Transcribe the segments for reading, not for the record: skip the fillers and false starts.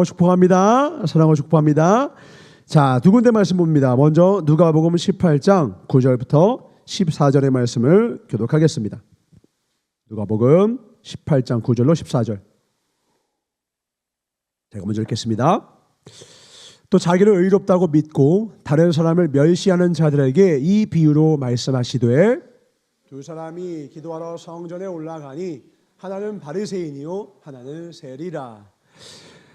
사랑하고 축복합니다. 사랑하고 축복합니다. 자, 두 군데 말씀 봅니다. 먼저 누가복음 18장 9절부터 14절의 말씀을 교독하겠습니다. 누가복음 18장 9절로 14절. 제가 먼저 읽겠습니다. 또 자기를 의롭다고 믿고 다른 사람을 멸시하는 자들에게 이 비유로 말씀하시되 두 사람이 기도하러 성전에 올라가니 하나는 바리새인이요 하나는 세리라.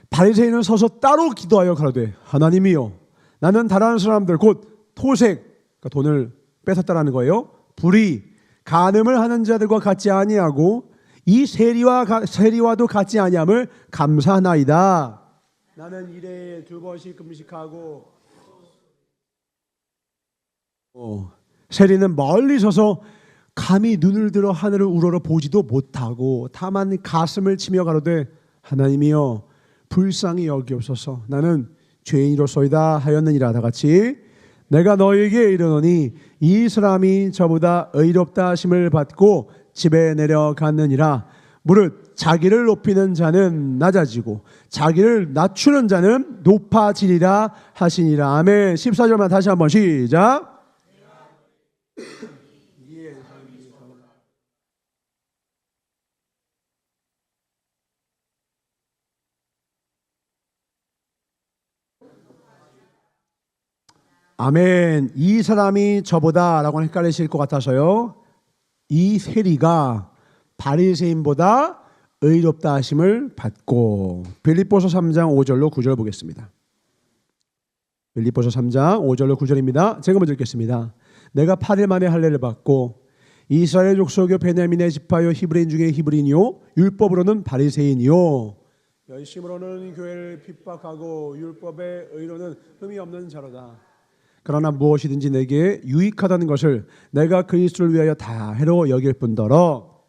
바리새인은 서서 따로 기도하여 가로되 하나님이여 나는 다른 사람들 곧 토색, 그러니까 돈을 뺏었다라는 거예요. 불의, 간음을 하는 자들과 같지 아니하고 이 세리와도 같지 아니함을 감사하나이다. 나는 일에 2번씩 금식하고 세리는 멀리 서서 감히 눈을 들어 하늘을 우러러 보지도 못하고 다만 가슴을 치며 가로되 하나님이여 불쌍히 여기옵소서 나는 죄인이로소이다 하였느니라. 다 같이 내가 너에게 이르노니 이 사람이 저보다 의롭다 하심을 받고 집에 내려갔느니라. 무릇 자기를 높이는 자는 낮아지고 자기를 낮추는 자는 높아지리라 하시니라. 아멘. 14절만 다시 한번 시작. 아멘. 이 사람이 저보다 라고 헷갈리실 것 같아서요, 이 세리가 바리새인보다 의롭다 하심을 받고. 빌립보서 3장 5절로 9절 보겠습니다. 빌립보서 3장 5절로 9절입니다. 제가 먼저 읽겠습니다. 내가 8일 만에 할례를 받고 이스라엘 족속의 베냐민의 지파요 히브리인 중에 히브리인이요 율법으로는 바리새인이요 열심으로는 교회를 핍박하고 율법의 의로는 흠이 없는 자로다. 그러나 무엇이든지 내게 유익하다는 것을 내가 그리스도를 위하여 다 해로 여길 뿐더러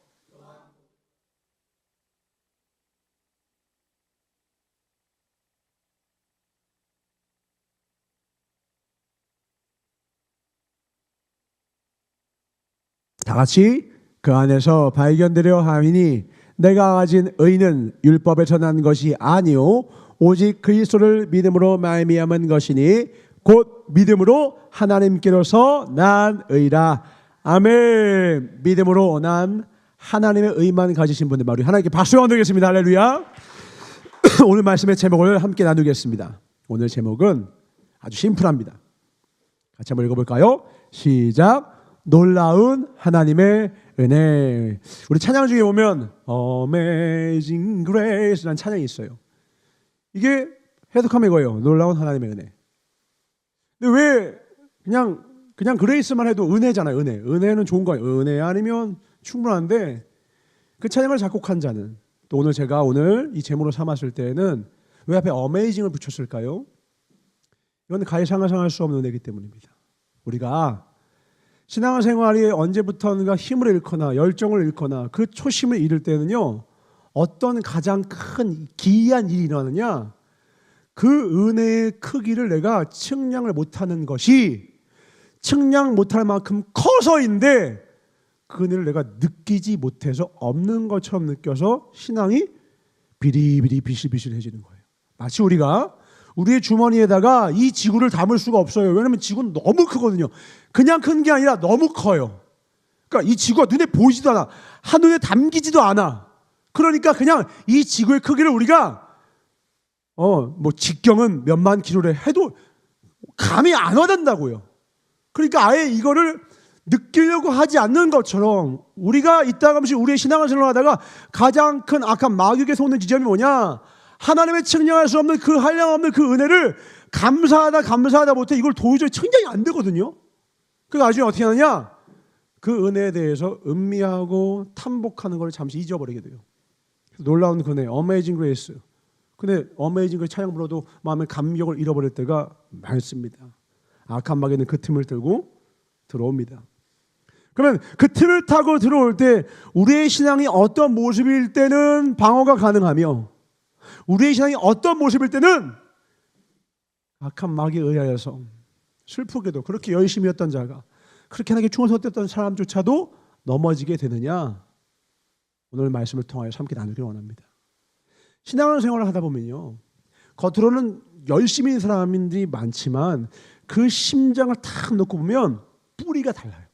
다 같이 그 안에서 발견되려 하이니 내가 가진 의는 율법에서 난 것이 아니요 오직 그리스도를 믿음으로 말미암은 것이니 곧 믿음으로 하나님께로서 난 의라. 아멘. 믿음으로 난 하나님의 의만 가지신 분들, 우리 하나님께 박수 드리겠습니다. 할렐루야. 오늘 말씀의 제목을 함께 나누겠습니다. 오늘 제목은 아주 심플합니다. 같이 한번 읽어볼까요? 시작. 놀라운 하나님의 은혜. 우리 찬양 중에 보면 Amazing Grace라는 찬양이 있어요. 이게 해석하면 이거예요. 놀라운 하나님의 은혜. 근데 왜 그냥 그레이스만 해도 은혜잖아요. 은혜는 좋은 거예요. 은혜 아니면 충분한데 그 찬양을 작곡한 자는, 또 제가 이 제목으로 삼았을 때는 왜 앞에 어메이징을 붙였을까요? 이건 가히 상할 수 없는 은혜이기 때문입니다. 우리가 신앙생활이 언제부턴가 힘을 잃거나 열정을 잃거나 그 초심을 잃을 때는요, 어떤 가장 큰 기이한 일이 일어나느냐, 그 은혜의 크기를 내가 측량을 못하는 것이 측량 못할 만큼 커서인데 그 은혜를 내가 느끼지 못해서 없는 것처럼 느껴서 신앙이 비리비리 비실비실해지는 거예요. 마치 우리가 우리의 주머니에다가 이 지구를 담을 수가 없어요. 왜냐하면 지구는 너무 크거든요. 그냥 큰 게 아니라 너무 커요. 그러니까 이 지구가 눈에 보이지도 않아. 한눈에 담기지도 않아. 그러니까 그냥 이 지구의 크기를 우리가 직경은 몇만 킬로래 해도 감이 안 와닿는다고요. 그러니까 아예 이거를 느끼려고 하지 않는 것처럼 우리가 이따금씩 우리의 신앙을 생활하다가 가장 큰 악한 마귀에게서 오는 지점이 뭐냐? 하나님의 측량할 수 없는 그 한량없는 그 은혜를 감사하다 못해 이걸 도저히 측량이 안 되거든요. 그러니까 나중에 어떻게 하느냐? 그 은혜에 대해서 음미하고 탐복하는 걸 잠시 잊어버리게 돼요. 놀라운 그 은혜, Amazing Grace. 근데 어메이징 그 찬양 불러도 마음의 감격을 잃어버릴 때가 많습니다. 악한 마귀는 그 틈을 들고 들어옵니다. 그러면 그 틈을 타고 들어올 때 우리의 신앙이 어떤 모습일 때는 방어가 가능하며 우리의 신앙이 어떤 모습일 때는 악한 마귀에 의하여서 슬프게도 그렇게 열심히 했던 자가 그렇게 하나님께 충성을 했던 사람조차도 넘어지게 되느냐, 오늘 말씀을 통하여 함께 나누기를 원합니다. 신앙생활을 하다 보면요, 겉으로는 열심히 사는 사람들이 많지만 그 심장을 탁 놓고 보면 뿌리가 달라요.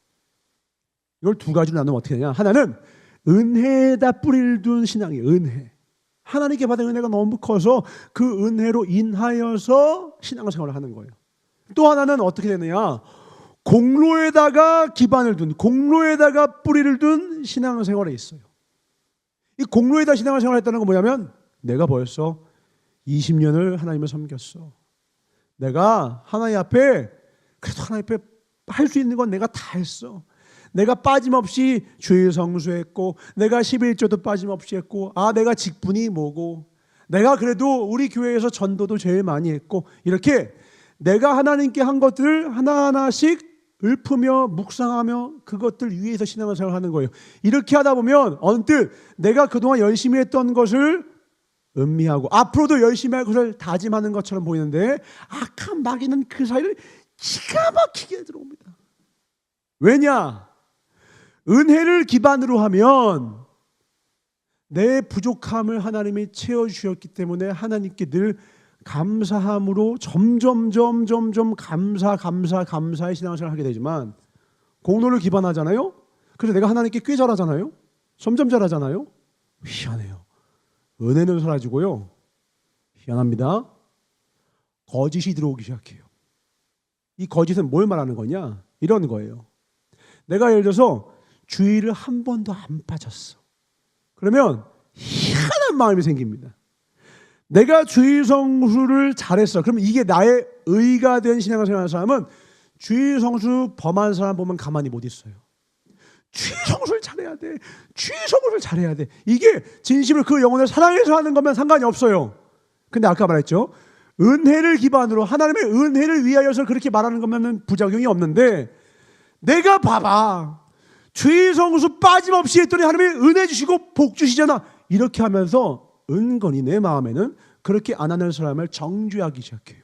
이걸 두 가지로 나누면 어떻게 되냐? 하나는 은혜에다 뿌리를 둔 신앙이에요. 은혜. 하나님께 받은 은혜가 너무 커서 그 은혜로 인하여서 신앙생활을 하는 거예요. 또 하나는 어떻게 되느냐? 공로에다가 기반을 둔, 공로에다가 뿌리를 둔 신앙생활에 있어요. 이 공로에다 신앙생활을 했다는 건 뭐냐면 내가 벌써 20년을 하나님을 섬겼어. 내가 하나님 앞에 그래도 하나님 앞에 할 수 있는 건 내가 다 했어. 내가 빠짐없이 주일 성수했고 내가 11조도 빠짐없이 했고 내가 직분이 뭐고 내가 그래도 우리 교회에서 전도도 제일 많이 했고 이렇게 내가 하나님께 한 것들을 하나하나씩 읊으며 묵상하며 그것들 위에서 신앙생활을 하는 거예요. 이렇게 하다 보면 언뜻 내가 그동안 열심히 했던 것을 음미하고 앞으로도 열심히 할 것을 다짐하는 것처럼 보이는데 악한 마귀는 그 사이를 기가 막히게 들어옵니다. 왜냐? 은혜를 기반으로 하면 내 부족함을 하나님이 채워주셨기 때문에 하나님께 늘 감사함으로 점점 감사의 신앙생활을 하게 되지만 공로를 기반하잖아요. 그래서 내가 하나님께 꽤 잘하잖아요. 점점 잘하잖아요. 희한해요. 은혜는 사라지고요. 희한합니다. 거짓이 들어오기 시작해요. 이 거짓은 뭘 말하는 거냐? 이런 거예요. 내가 예를 들어서 주일을 한 번도 안 빠졌어. 그러면 희한한 마음이 생깁니다. 내가 주일 성수를 잘했어. 그러면 이게 나의 의가 된 신앙을 생각하는 사람은 주일 성수 범한 사람 보면 가만히 못 있어요. 주일 성수를 잘해야 돼. 주일 성수를 잘해야 돼. 이게 진심으로 그 영혼을 사랑해서 하는 거면 상관이 없어요. 근데 아까 말했죠. 은혜를 기반으로 하나님의 은혜를 위하여서 그렇게 말하는 거면 부작용이 없는데 내가 봐봐. 주일 성수 빠짐없이 했더니 하나님이 은혜 주시고 복 주시잖아. 이렇게 하면서 은근히 내 마음에는 그렇게 안 하는 사람을 정죄하기 시작해요.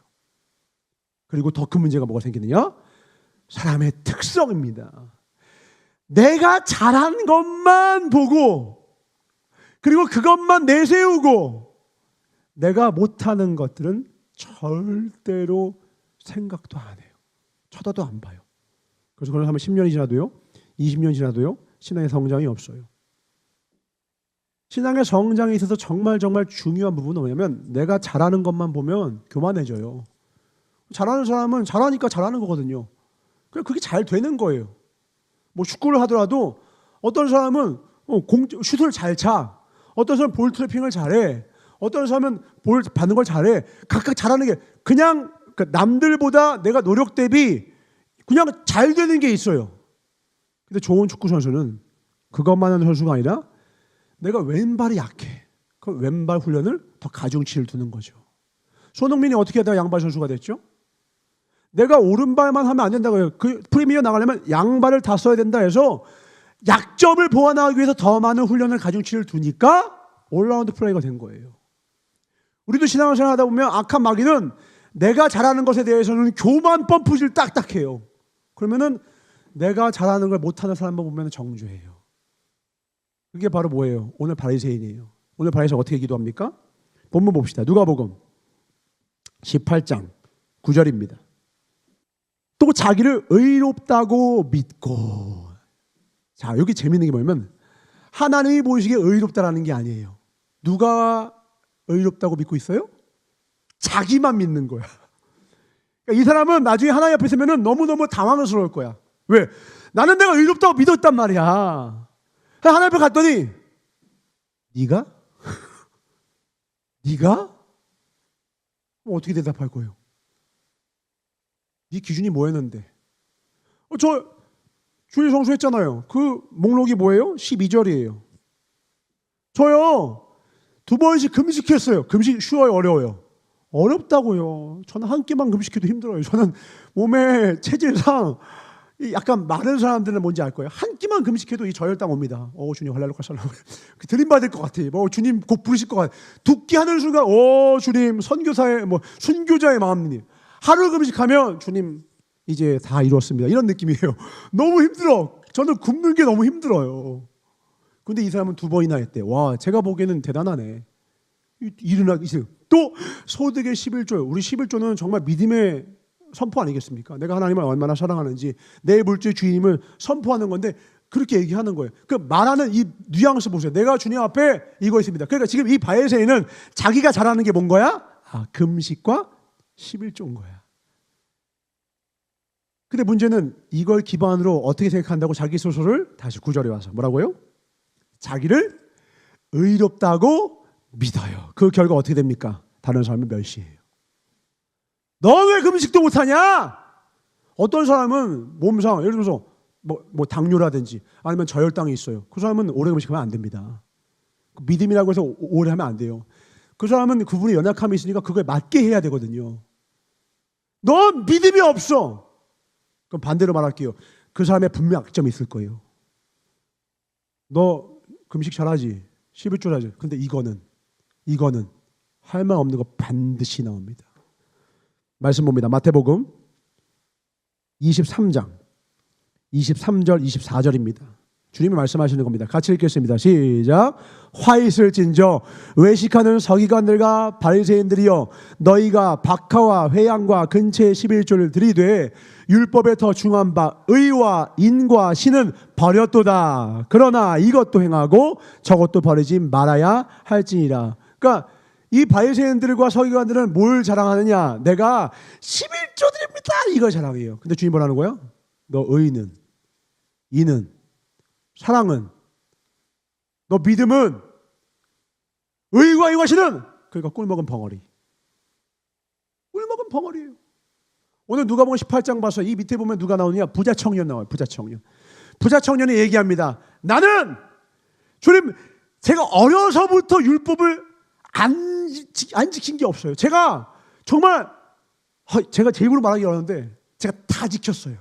그리고 더 큰 문제가 뭐가 생기느냐? 사람의 특성입니다. 내가 잘한 것만 보고 그리고 그것만 내세우고 내가 못하는 것들은 절대로 생각도 안 해요. 쳐다도 안 봐요. 그래서 그걸 하면 10년이 지나도요. 20년 지나도요. 신앙의 성장이 없어요. 신앙의 성장에 있어서 정말 중요한 부분은 뭐냐면 내가 잘하는 것만 보면 교만해져요. 잘하는 사람은 잘하니까 잘하는 거거든요. 그게 잘 되는 거예요. 뭐 축구를 하더라도 어떤 사람은 슛을 잘 차. 어떤 사람은 볼 트래핑을 잘해. 어떤 사람은 볼 받는 걸 잘해. 각각 잘하는 게 그냥 남들보다 내가 노력 대비 그냥 잘 되는 게 있어요. 근데 좋은 축구 선수는 그것만 하는 선수가 아니라 내가 왼발이 약해. 그 왼발 훈련을 더 가중치를 두는 거죠. 손흥민이 어떻게 하다가 양발 선수가 됐죠? 내가 오른발만 하면 안 된다고 해요. 그 프리미어 나가려면 양발을 다 써야 된다 해서 약점을 보완하기 위해서 더 많은 훈련을 가중치를 두니까 올라운드 플레이가 된 거예요. 우리도 신앙생활 하다 보면 악한 마귀는 내가 잘하는 것에 대해서는 교만 펌프질 딱딱해요. 그러면은 내가 잘하는 걸 못하는 사람만 보면 정죄해요. 그게 바로 뭐예요? 오늘 바리새인이에요. 오늘 바리새인 어떻게 기도합니까? 본문 봅시다. 누가복음 18장 9절입니다. 또 자기를 의롭다고 믿고. 자, 여기 재밌는 게 뭐냐면 하나님이 보시기에 의롭다라는 게 아니에요. 누가 의롭다고 믿고 있어요? 자기만 믿는 거야. 그러니까 이 사람은 나중에 하나님 앞에 서면은 너무너무 당황스러울 거야. 왜? 나는 내가 의롭다고 믿었단 말이야. 하나님 앞에 갔더니 네가? 네가? 어떻게 대답할 거예요? 네 기준이 뭐였는데? 저 주일 성수했잖아요. 그 목록이 뭐예요? 12절이에요. 저요 2번씩 금식했어요. 금식 쉬워요? 어려워요? 어렵다고요. 저는 한 끼만 금식해도 힘들어요. 저는 몸의 체질상 약간 마른 사람들은 뭔지 알 거예요. 한 끼만 금식해도 이 저혈당 옵니다. 주님 할렐루야 살라고 들림받을 것 같아. 주님 곧 부르실 것 같아. 두 끼 하는 순간 주님 선교사의 순교자의 마음님. 하루 금식하면 주님 이제 다 이루었습니다. 이런 느낌이에요. 너무 힘들어. 저는 굶는 게 너무 힘들어요. 근데 이 사람은 2번이나 했대. 와, 제가 보기에는 대단하네. 또 소득의 11조. 우리 11조는 정말 믿음의 선포 아니겠습니까? 내가 하나님을 얼마나 사랑하는지 내 물질 주인임을 선포하는 건데 그렇게 얘기하는 거예요. 그 말하는 이 뉘앙스 보세요. 내가 주님 앞에 이거 있습니다. 그러니까 지금 이 바에세이는 자기가 잘하는 게 뭔 거야? 금식과 11조인 거야. 근데 문제는 이걸 기반으로 어떻게 생각한다고 자기 스스로를 다시 9절에 와서 뭐라고요? 자기를 의롭다고 믿어요. 그 결과 어떻게 됩니까? 다른 사람을 멸시해요. 너 왜 금식도 못하냐? 어떤 사람은 몸상 예를 들어서 뭐 당뇨라든지 아니면 저혈당이 있어요. 그 사람은 오래 금식하면 안 됩니다. 믿음이라고 해서 오래 하면 안 돼요. 그 사람은 그분의 연약함이 있으니까 그거에 맞게 해야 되거든요. 너 믿음이 없어. 그럼 반대로 말할게요. 그 사람의 분명 약점이 있을 거예요. 너 금식 잘하지? 11조 하지? 근데 이거는 할 말 없는 거 반드시 나옵니다. 말씀 봅니다. 마태복음 23장 23절 24절입니다. 주님이 말씀하시는 겁니다. 같이 읽겠습니다. 시작. 화 있을진저 외식하는 서기관들과 바리새인들이여 너희가 박하와 회양과 근처의 11조를 들이되 율법에 더 중한 바 의와 인과 신은 버렸도다. 그러나 이것도 행하고 저것도 버리지 말아야 할지니라. 그러니까 이 바리새인들과 서기관들은 뭘 자랑하느냐? 내가 11조 드립니다. 이걸 자랑해요. 근데 주님 뭐라는 거야? 너 의는, 이는, 사랑은, 너 믿음은, 의와 이와시는 그러니까 꿀먹은 벙어리. 꿀먹은 벙어리예요. 오늘 누가복음 18장 봐서 이 밑에 보면 누가 나오느냐? 부자 청년 나와요. 부자 청년. 부자 청년이 얘기합니다. 나는 주님 제가 어려서부터 율법을 안 지킨 게 없어요. 제가 정말 제가 제 입으로 말하기 어려운데 제가 다 지켰어요.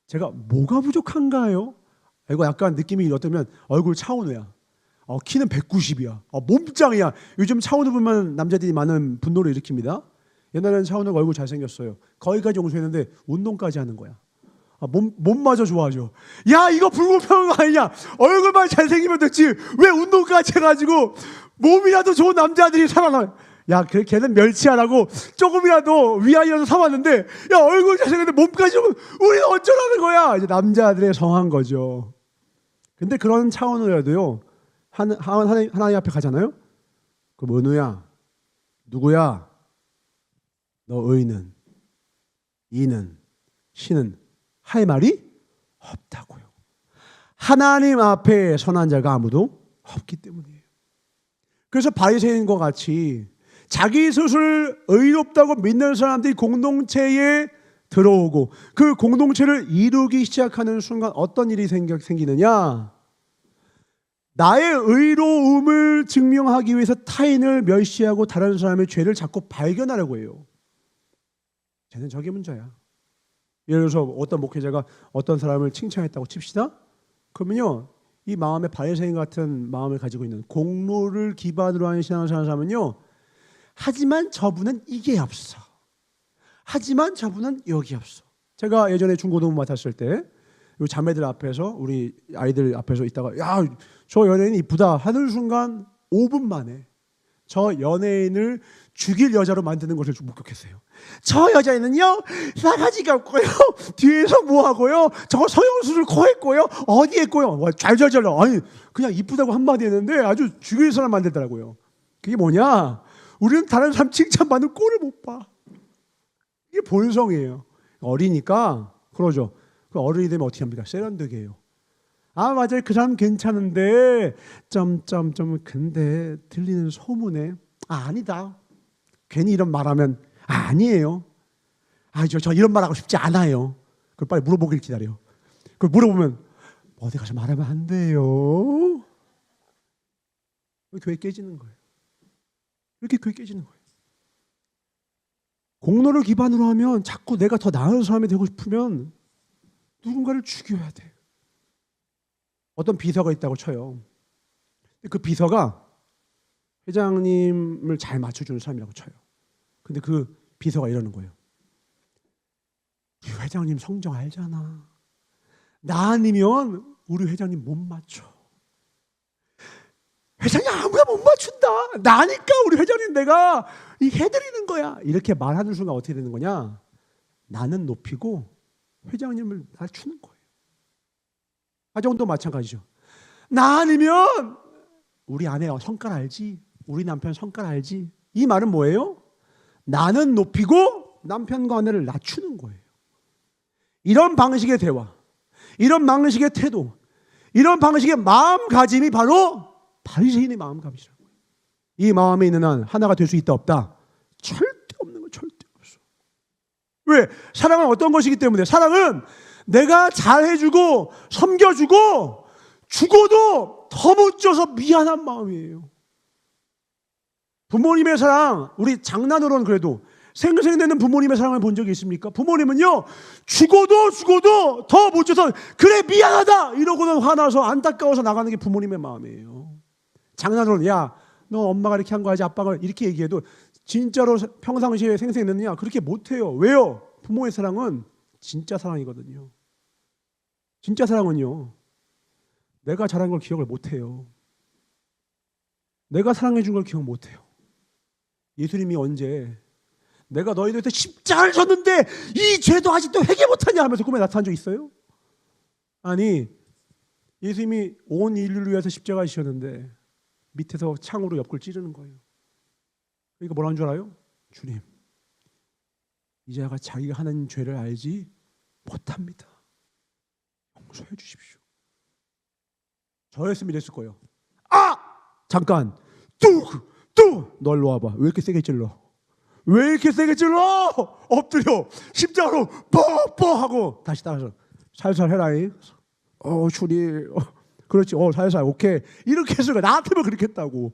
제가 뭐가 부족한가요? 이거 약간 느낌이 어떠면 얼굴 차은우야. 키는 190이야. 몸짱이야. 요즘 차은우 보면 남자들이 많은 분노를 일으킵니다. 옛날에는 차은우가 얼굴 잘생겼어요. 거기까지 용서했는데 운동까지 하는 거야. 몸마저 좋아하죠. 야 이거 불공평한 거 아니냐. 얼굴만 잘생기면 됐지 왜 운동까지 해가지고 몸이라도 좋은 남자들이 살아나. 야 걔는 멸치하라고 조금이라도 위안이라도 삼았는데 야 얼굴 잘생겼는데 몸까지 좋으면 우리는 어쩌라는 거야. 이제 남자들의 성한 거죠. 근데 그런 차원으로도요 하나님 앞에 가잖아요. 그럼 은우야 누구야? 너 의는 이는 신은 할 말이 없다고요. 하나님 앞에 선한 자가 아무도 없기 때문이에요. 그래서 바리새인과 같이 자기 스스로를 의롭다고 믿는 사람들이 공동체에 들어오고 그 공동체를 이루기 시작하는 순간 어떤 일이 생기느냐? 나의 의로움을 증명하기 위해서 타인을 멸시하고 다른 사람의 죄를 자꾸 발견하려고 해요. 쟤는 저게 문제야. 예를 들어서 어떤 목회자가 어떤 사람을 칭찬했다고 칩시다. 그러면요 이 마음에 바리새인 같은 마음을 가지고 있는 공로를 기반으로 하는 신앙을 사는 사람은요 하지만 저분은 이게 없어. 하지만 저분은 여기 없어. 제가 예전에 중고등부 맡았을 때 자매들 앞에서 우리 아이들 앞에서 있다가 야 저 연예인 이쁘다 하는 순간 5분 만에 저 연예인을 죽일 여자로 만드는 것을 목격했어요. 저 여자애는요 싸가지가 없고요 뒤에서 뭐 하고요 저거 성형수술 코 했고요 어디 했고요 잘잘잘 아니 그냥 이쁘다고 한마디 했는데 아주 죽일 사람 만들더라고요. 그게 뭐냐? 우리는 다른 사람 칭찬받는 꼴을 못 봐. 이게 본성이에요. 어리니까 그러죠. 그 어른이 되면 어떻게 합니까? 세련되게 해요. 맞아요. 그 사람 괜찮은데 점점점 근데 들리는 소문에 아니다. 괜히 이런 말하면 아니에요. 저 이런 말하고 싶지 않아요. 그걸 빨리 물어보길 기다려. 그걸 물어보면 어디 가서 말하면 안 돼요. 교회 깨지는 거예요. 이렇게 교회 깨지는 거예요. 공로를 기반으로 하면 자꾸 내가 더 나은 사람이 되고 싶으면 누군가를 죽여야 돼. 어떤 비서가 있다고 쳐요. 그 비서가 회장님을 잘 맞춰주는 사람이라고 쳐요. 근데 그 비서가 이러는 거예요. 우리 회장님 성정 알잖아. 나 아니면 우리 회장님 못 맞춰. 회장이 아무나 못 맞춘다. 나니까 우리 회장님 내가 해드리는 거야. 이렇게 말하는 순간 어떻게 되는 거냐? 나는 높이고 회장님을 낮추는 거예요. 가정도 마찬가지죠. 나 아니면 우리 아내 성깔 알지? 우리 남편 성깔 알지? 이 말은 뭐예요? 나는 높이고 남편과 아내를 낮추는 거예요. 이런 방식의 대화, 이런 방식의 태도, 이런 방식의 마음가짐이 바로 바리새인의 마음가짐이라고요. 이 마음에 있는 한 하나가 될 수 있다 없다? 절대 없는 거, 절대 없어. 왜? 사랑은 어떤 것이기 때문에. 사랑은 내가 잘해주고 섬겨주고 죽어도 더 못 줘서 미안한 마음이에요. 부모님의 사랑, 우리 장난으로는 그래도 생생내는 부모님의 사랑을 본 적이 있습니까? 부모님은요, 죽어도 더 못 줘서 그래 미안하다 이러고는 화나서 안타까워서 나가는 게 부모님의 마음이에요. 장난으로는 야, 너 엄마가 이렇게 한 거 알지? 아빠가 이렇게 얘기해도 진짜로 평상시에 생생내느냐? 그렇게 못해요. 왜요? 부모의 사랑은 진짜 사랑이거든요. 진짜 사랑은요, 내가 잘한 걸 기억을 못해요. 내가 사랑해 준 걸 기억 못해요. 예수님이 언제 내가 너희들한테 십자가를 졌는데 이 죄도 아직도 회개 못하냐 하면서 꿈에 나타난 적 있어요? 아니, 예수님이 온 인류를 위해서 십자가를 지셨는데 밑에서 창으로 옆구리를 찌르는 거예요. 그러니까 뭐라는 줄 알아요? 주님, 이제가 자기가 하는 죄를 알지 못합니다. 용서해 주십시오. 저였으면 이랬을 거예요. 아! 잠깐! 너 일로 와봐. 왜 이렇게 세게 찔러? 왜 이렇게 세게 찔러? 엎드려 십자가로 뻐 하고 다시 따라서 살살 해라잉. 주님. 그렇지. 살살. 오케이. 이렇게 해서 나한테만 그렇게 했다고.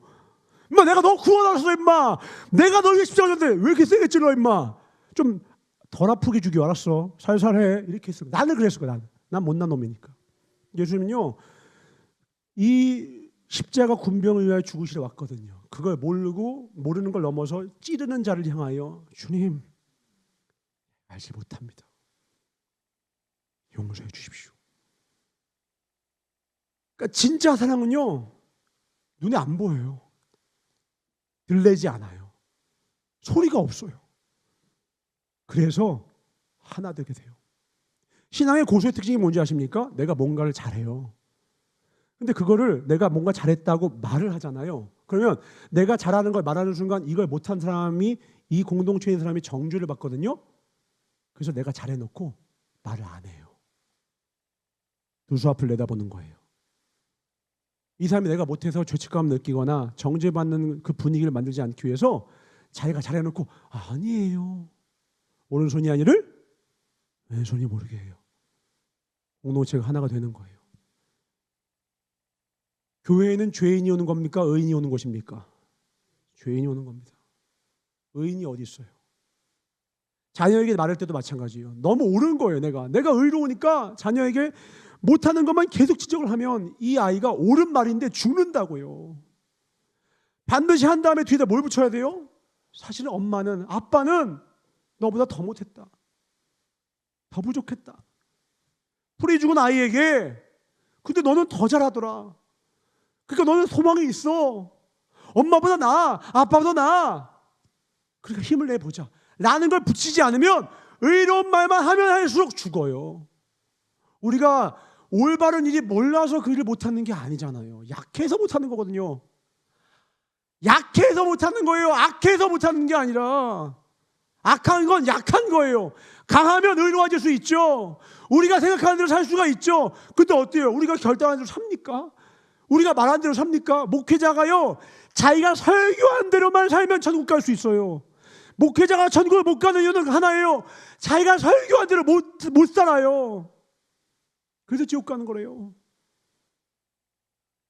임마 내가 너 구원하셨어 임마. 내가 너에게 십자가 졌는데 왜 이렇게 세게 찔러 임마. 좀 덜 아프게 주기 알았어. 살살 해. 이렇게 했어. 나는 그랬을 거야. 난 못난 놈이니까. 예수님은요, 이 십자가 군병을 위하여 죽으시러 왔거든요. 그걸 모르는 걸 넘어서 찌르는 자를 향하여 주님, 알지 못합니다. 용서해 주십시오. 그러니까 진짜 사랑은요, 눈에 안 보여요. 들리지 않아요. 소리가 없어요. 그래서 하나 되게 돼요. 신앙의 고수의 특징이 뭔지 아십니까? 내가 뭔가를 잘해요. 근데 그거를 내가 뭔가 잘했다고 말을 하잖아요. 그러면 내가 잘하는 걸 말하는 순간 이걸 못한 사람이, 이 공동체에 있는 사람이 정죄를 받거든요. 그래서 내가 잘해놓고 말을 안 해요. 두 수 앞을 내다보는 거예요. 이 사람이 내가 못해서 죄책감 느끼거나 정죄받는 그 분위기를 만들지 않기 위해서 자기가 잘해놓고 아니에요. 오른손이 아니를 왼손이 모르게 해요. 공동체가 하나가 되는 거예요. 교회에는 죄인이 오는 겁니까? 의인이 오는 것입니까? 죄인이 오는 겁니다. 의인이 어디 있어요? 자녀에게 말할 때도 마찬가지예요. 너무 옳은 거예요. 내가 의로우니까 자녀에게 못하는 것만 계속 지적을 하면 이 아이가 옳은 말인데 죽는다고요. 반드시 한 다음에 뒤에다 뭘 붙여야 돼요? 사실은 엄마는, 아빠는 너보다 더 못했다, 더 부족했다. 풀이 죽은 아이에게 근데 너는 더 잘하더라. 그러니까 너는 소망이 있어. 엄마보다 나아, 아빠보다 나아. 그러니까 힘을 내보자 라는 걸 붙이지 않으면 의로운 말만 하면 할수록 죽어요. 우리가 올바른 일이 몰라서 그 일을 못하는 게 아니잖아요. 약해서 못하는 거거든요. 약해서 못하는 거예요. 악해서 못하는 게 아니라. 악한 건 약한 거예요. 강하면 의로워질 수 있죠. 우리가 생각하는 대로 살 수가 있죠. 근데 어때요? 우리가 결단한 대로 삽니까? 우리가 말한 대로 삽니까? 목회자가요, 자기가 설교한 대로만 살면 천국 갈 수 있어요. 목회자가 천국을 못 가는 이유는 하나예요. 자기가 설교한 대로 못 살아요. 그래서 지옥 가는 거래요.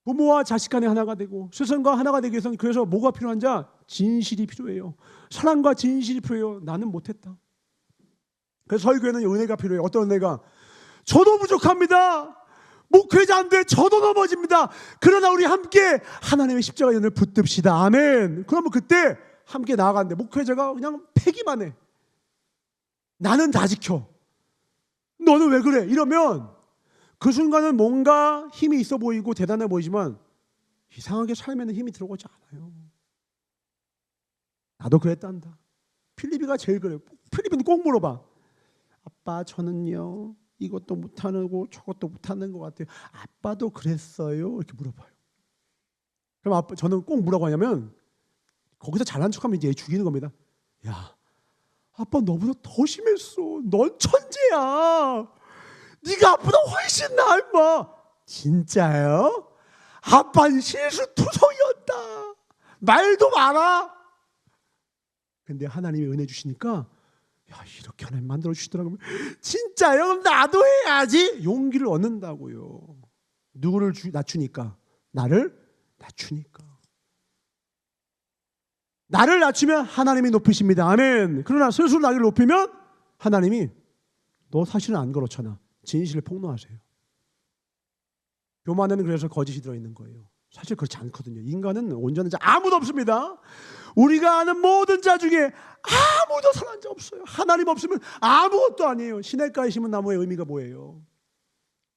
부모와 자식 간에 하나가 되고 스승과 하나가 되기 위해서는, 그래서 뭐가 필요한 자? 진실이 필요해요. 사랑과 진실이 필요해요. 나는 못했다. 그래서 설교에는 은혜가 필요해요. 어떤 은혜가? 저도 부족합니다. 목회자인데 저도 넘어집니다. 그러나 우리 함께 하나님의 십자가 연을 붙듭시다. 아멘. 그러면 그때 함께 나아가는데 목회자가 그냥 패기만 해. 나는 다 지켜. 너는 왜 그래? 이러면 그 순간은 뭔가 힘이 있어 보이고 대단해 보이지만 이상하게 삶에는 힘이 들어오지 않아요. 나도 그랬단다. 필리비가 제일 그래요. 필리비는 꼭 물어봐. 아빠 저는요 이것도 못하는 거 저것도 못하는 것 같아요. 아빠도 그랬어요? 이렇게 물어봐요. 그럼 아빠 저는 꼭 뭐라고 하냐면 거기서 잘난 척하면 이제 죽이는 겁니다. 야 아빠 너보다 더 심했어. 넌 천재야. 네가 아빠보다 훨씬 나아 임마. 진짜요? 아빠는 실수투성이었다. 말도 많아. 근데 하나님이 은혜 주시니까 야 이렇게 하나님 만들어 주시더라고요. 진짜요? 그럼 나도 해야지. 용기를 얻는다고요. 누구를 낮추니까? 나를 낮추니까. 나를 낮추면 하나님이 높이십니다. 아멘. 그러나 스스로 나를 높이면 하나님이 너 사실은 안 그렇잖아. 진실을 폭로하세요. 교만에는 그래서 거짓이 들어있는 거예요. 사실 그렇지 않거든요. 인간은 온전한 자 아무도 없습니다. 우리가 아는 모든 자 중에 아무도 선한 자 없어요. 하나님 없으면 아무것도 아니에요. 시냇가에 심은 나무의 의미가 뭐예요?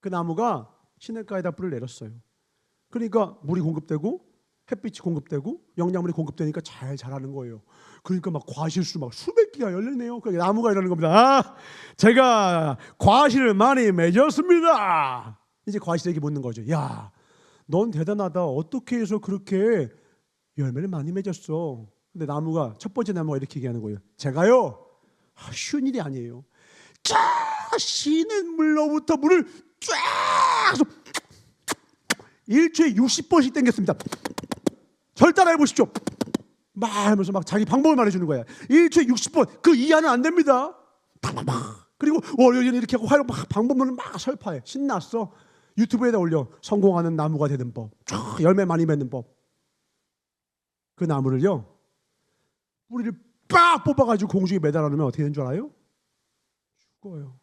그 나무가 시냇가에다 뿌리를 내렸어요. 그러니까 물이 공급되고 햇빛이 공급되고 영양분이 공급되니까 잘 자라는 거예요. 그러니까 막 과실수 막 수백 개가 열리네요. 그러니까 나무가 이러는 겁니다. 아, 제가 과실을 많이 맺었습니다. 이제 과실에게 묻는 거죠. 야, 넌 대단하다. 어떻게 해서 그렇게 열매를 많이 맺었어? 근데 나무가 첫 번째 나무가 이렇게 얘기하는 거예요. 제가요 쉬운 일이 아니에요. 쫙 시냇물로부터 물을 쫙 일주일에 60번씩 땡겼습니다. 절 따라해 보십시오. 막 하면서 막 자기 방법을 말해주는 거야. 일주일에 60번 그 이하는 안 됩니다. 그리고 월요일에 이렇게 하고 화요일 막 방법론을 막 설파해. 신났어. 유튜브에다 올려. 성공하는 나무가 되는 법. 쫙 열매 많이 맺는 법. 그 나무를요 뿌리를 빡 뽑아가지고 공중에 매달아 놓으면 어떻게 되는 줄 알아요? 죽어요.